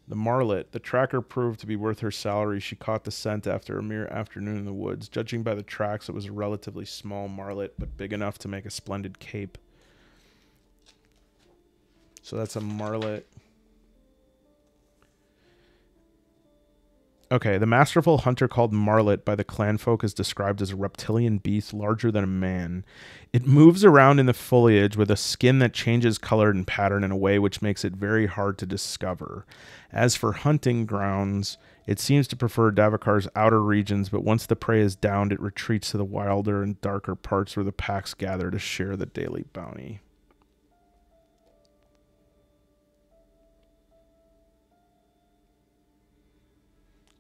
The Marlet. The tracker proved to be worth her salary. She caught the scent after a mere afternoon in the woods. Judging by the tracks, it was a relatively small marlet, but big enough to make a splendid cape. So that's a marlet. Okay, the masterful hunter called Marlet by the clanfolk is described as a reptilian beast larger than a man. It moves around in the foliage with a skin that changes color and pattern in a way which makes it very hard to discover. As for hunting grounds, it seems to prefer Davokar's outer regions, but once the prey is downed, it retreats to the wilder and darker parts where the packs gather to share the daily bounty.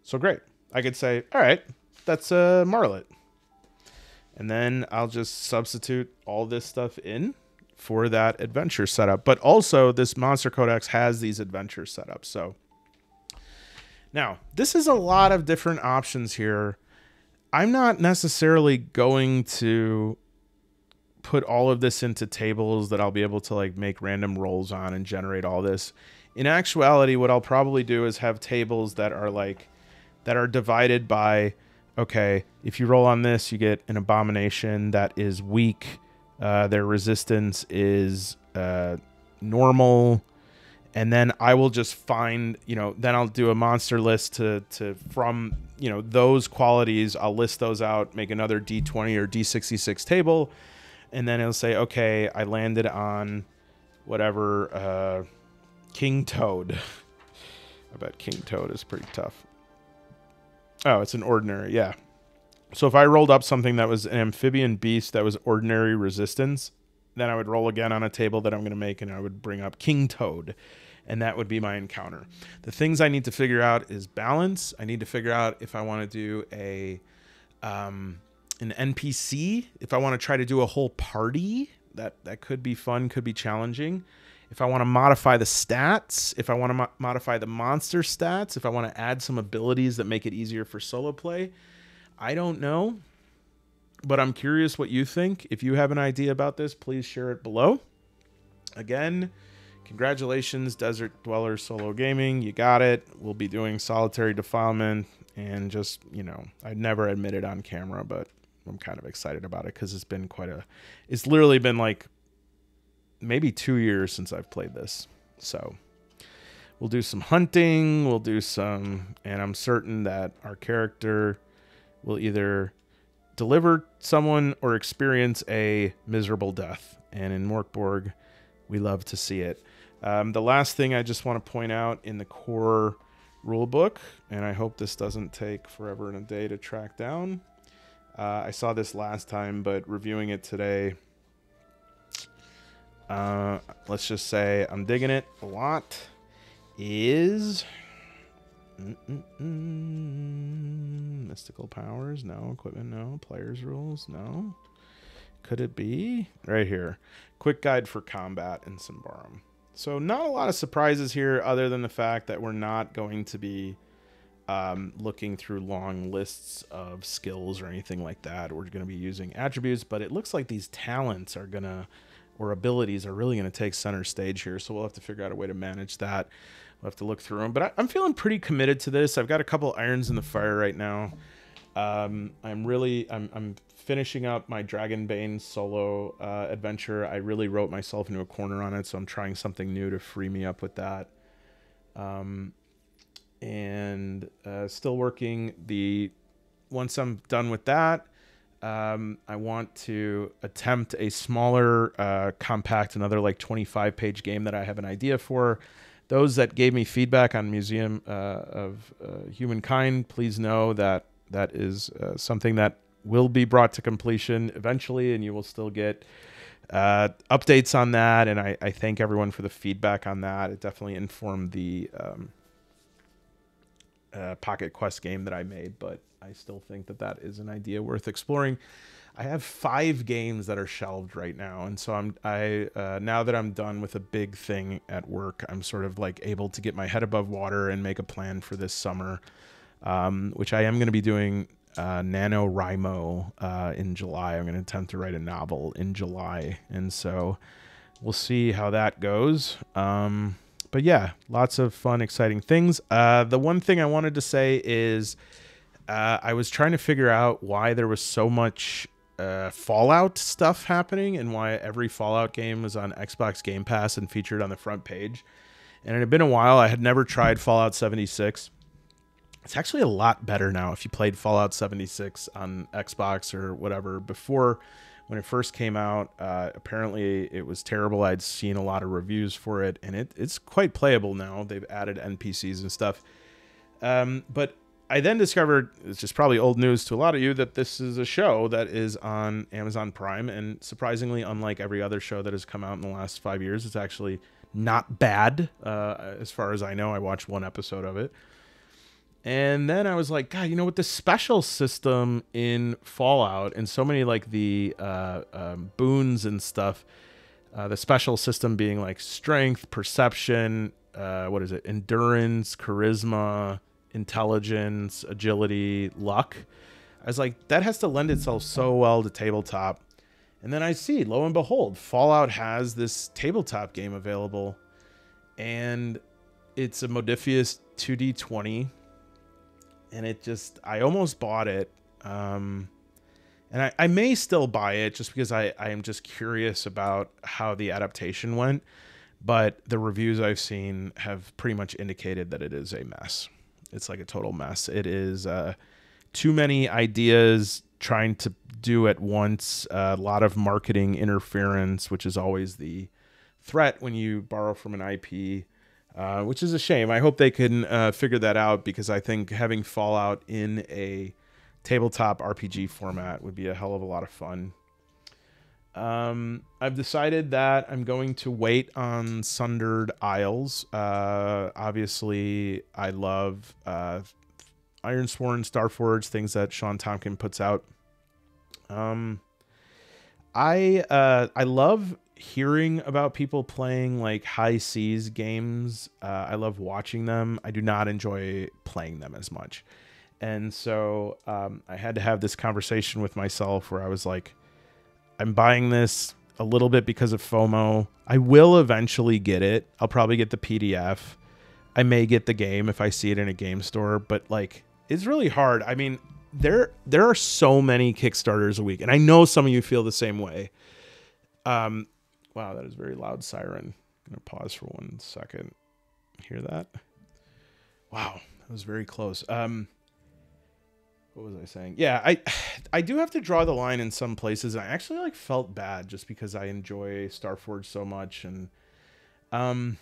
So great. I could say, all right, that's a Marlet. And then I'll just substitute all this stuff in for that adventure setup. But also, this Monster Codex has these adventure setups. So now, this is a lot of different options here. I'm not necessarily going to put all of this into tables that I'll be able to like make random rolls on and generate all this. In actuality, what I'll probably do is have tables that are like, that are divided by, okay, if you roll on this, you get an abomination that is weak. Their resistance is normal. And then I will just find, you know, then I'll do a monster list from, you know, those qualities. I'll list those out, make another D20 or D66 table. And then it'll say, okay, I landed on whatever, King Toad. I bet King Toad is pretty tough. Oh, it's an ordinary, yeah. So if I rolled up something that was an amphibian beast that was ordinary resistance, then I would roll again on a table that I'm going to make, and I would bring up King Toad, and that would be my encounter. The things I need to figure out is balance. I need to figure out if I want to do an NPC, if I want to try to do a whole party. That could be fun, could be challenging. If I want to modify the stats, if I want to modify the monster stats, if I want to add some abilities that make it easier for solo play, I don't know. But I'm curious what you think. If you have an idea about this, please share it below. Again, congratulations, Desert Dweller Solo Gaming. You got it. We'll be doing Solitary Defilement. And just, you know, I'd never admit it on camera, but I'm kind of excited about it because it's been it's literally been like maybe 2 years since I've played this. So we'll do some hunting, and I'm certain that our character will either deliver someone or experience a miserable death. And in Morkborg, we love to see it. The last thing I just want to point out in the core rulebook, and I hope this doesn't take forever and a day to track down. I saw this last time, but reviewing it today, let's just say I'm digging it a lot, is mystical powers, no. Equipment, no. Players rules, no. Could it be? Right here. Quick guide for combat in Symbaroum. So not a lot of surprises here other than the fact that we're not going to be looking through long lists of skills or anything like that. We're going to be using attributes, but it looks like these talents are going to, or abilities are really going to take center stage here. So we'll have to figure out a way to manage that. We'll have to look through them, but I'm feeling pretty committed to this. I've got a couple irons in the fire right now. I'm finishing up my Dragonbane solo adventure. I really wrote myself into a corner on it, so I'm trying something new to free me up with that. Still working once I'm done with that, I want to attempt a smaller, compact, another like 25-page game that I have an idea for. Those that gave me feedback on Museum of Humankind, please know that that is something that will be brought to completion eventually, and you will still get updates on that. And I thank everyone for the feedback on that. It definitely informed the Pocket Quest game that I made, but I still think that that is an idea worth exploring. I have 5 games that are shelved right now, and so now that I'm done with a big thing at work, I'm sort of like able to get my head above water and make a plan for this summer, which I am going to be doing NaNoWriMo in July. I'm going to attempt to write a novel in July, and so we'll see how that goes. But yeah, lots of fun, exciting things. The one thing I wanted to say is I was trying to figure out why there was so much Fallout stuff happening and why every Fallout game was on Xbox Game Pass and featured on the front page. And it had been a while. I had never tried Fallout 76. It's actually a lot better now if you played Fallout 76 on Xbox or whatever. Before, when it first came out, apparently it was terrible. I'd seen a lot of reviews for it, and it's quite playable now. They've added NPCs and stuff. But I then discovered, it's just probably old news to a lot of you, that this is a show that is on Amazon Prime, and surprisingly, unlike every other show that has come out in the last 5 years, it's actually not bad. As far as I know, I watched 1 episode of it. And then I was like, God, you know, with the special system in Fallout and so many like the boons and stuff, the special system being like strength, perception, endurance, charisma, intelligence, agility, luck. I was like, that has to lend itself so well to tabletop. And then I see, lo and behold, Fallout has this tabletop game available, and it's a Modifius 2D20. And I almost bought it. And I may still buy it just because I am just curious about how the adaptation went. But the reviews I've seen have pretty much indicated that it is a mess. It's like a total mess. It is too many ideas trying to do at once, a lot of marketing interference, which is always the threat when you borrow from an IP, which is a shame. I hope they can figure that out, because I think having Fallout in a tabletop RPG format would be a hell of a lot of fun. I've decided that I'm going to wait on Sundered Isles. Obviously, I love Ironsworn, Starforge, things that Sean Tompkin puts out. I love hearing about people playing like high seas games. I love watching them. I do not enjoy playing them as much. And so I had to have this conversation with myself where I was like, I'm buying this a little bit because of FOMO. I will eventually get it. I'll probably get the PDF. I may get the game if I see it in a game store, but like it's really hard. I mean, there are so many Kickstarters a week, and I know some of you feel the same way. Wow, that is a very loud siren. I'm gonna pause for 1 second. Hear that? Wow, that was very close. What was I saying? Yeah, I do have to draw the line in some places. I actually like felt bad just because I enjoy Starforge so much, and I'm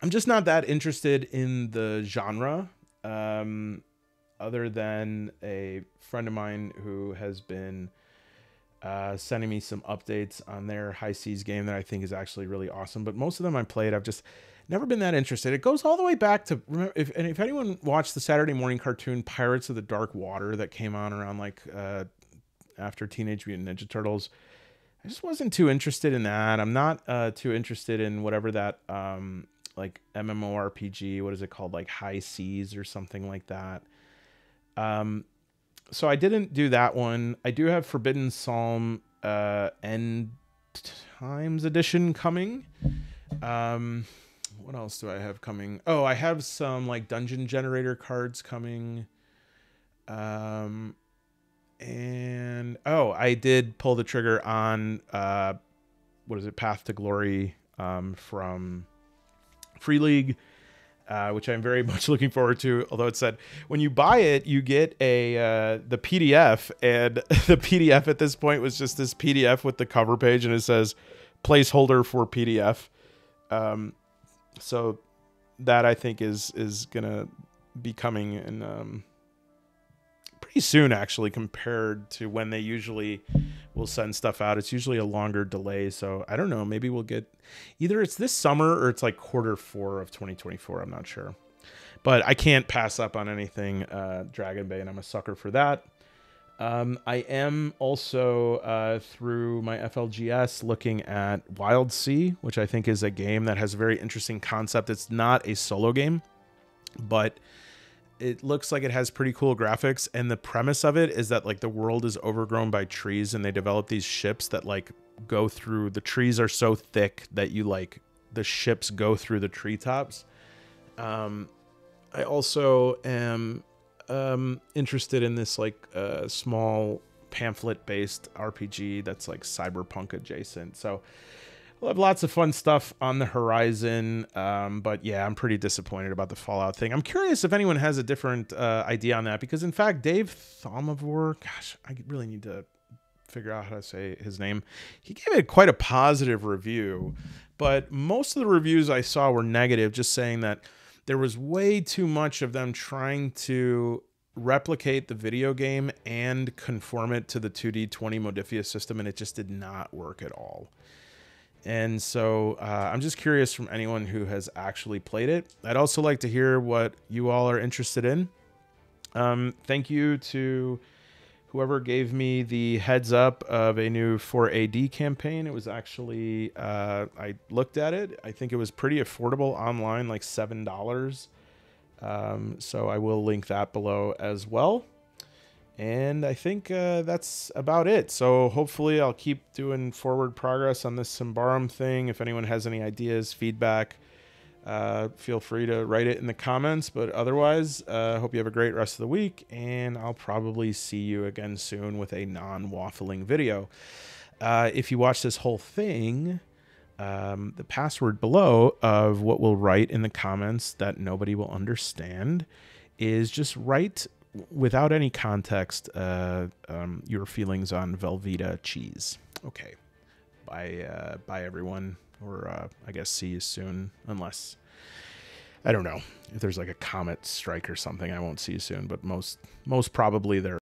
just not that interested in the genre. Other than a friend of mine who has been sending me some updates on their High Seas game that I think is actually really awesome. But most of them I played, I've just never been that interested. It goes all the way back to, if anyone watched the Saturday morning cartoon Pirates of the Dark Water that came on around like after Teenage Mutant Ninja Turtles, I just wasn't too interested in that. I'm not too interested in whatever that like MMORPG, what is it called? Like High Seas or something like that. So I didn't do that one. I do have Forbidden Psalm End Times Edition coming. What else do I have coming? Oh, I have some like Dungeon Generator cards coming. And oh, I did pull the trigger on what is it? Path to Glory from Free League. Which I'm very much looking forward to. Although it said when you buy it, you get the PDF, and the PDF at this point was just this PDF with the cover page, and it says placeholder for PDF. So that I think is gonna be coming in pretty soon, actually, compared to when they usually will send stuff out. It's usually a longer delay, so I don't know. Maybe we'll get either it's this summer or it's like Q4 of 2024. I'm not sure, but I can't pass up on anything Dragon Bay, and I'm a sucker for that. I am also through my FLGS looking at Wild Sea, which I think is a game that has a very interesting concept. It's not a solo game, but it looks like it has pretty cool graphics, and the premise of it is that like the world is overgrown by trees, and they develop these ships that like go through, the trees are so thick that you like the ships go through the treetops. I also am interested in this like small pamphlet based RPG that's like cyberpunk adjacent, so we'll have lots of fun stuff on the horizon. But yeah, I'm pretty disappointed about the Fallout thing. I'm curious if anyone has a different idea on that, because in fact, Dave Thomavor, gosh, I really need to figure out how to say his name. He gave it quite a positive review, but most of the reviews I saw were negative, just saying that there was way too much of them trying to replicate the video game and conform it to the 2D 20 Modiphius system, and it just did not work at all. And so I'm just curious from anyone who has actually played it. I'd also like to hear what you all are interested in. Thank you to whoever gave me the heads up of a new 4AD campaign. It was actually, I looked at it. I think it was pretty affordable online, like $7. So I will link that below as well. And I think that's about it. So hopefully I'll keep doing forward progress on this Symbaroum thing. If anyone has any ideas, feedback, feel free to write it in the comments. But otherwise, hope you have a great rest of the week. And I'll probably see you again soon with a non-waffling video. If you watch this whole thing, the password below of what we'll write in the comments that nobody will understand is just write, without any context, your feelings on Velveeta cheese. Okay. Bye, everyone. Or I guess see you soon. Unless, I don't know, if there's like a comet strike or something, I won't see you soon. But most probably there.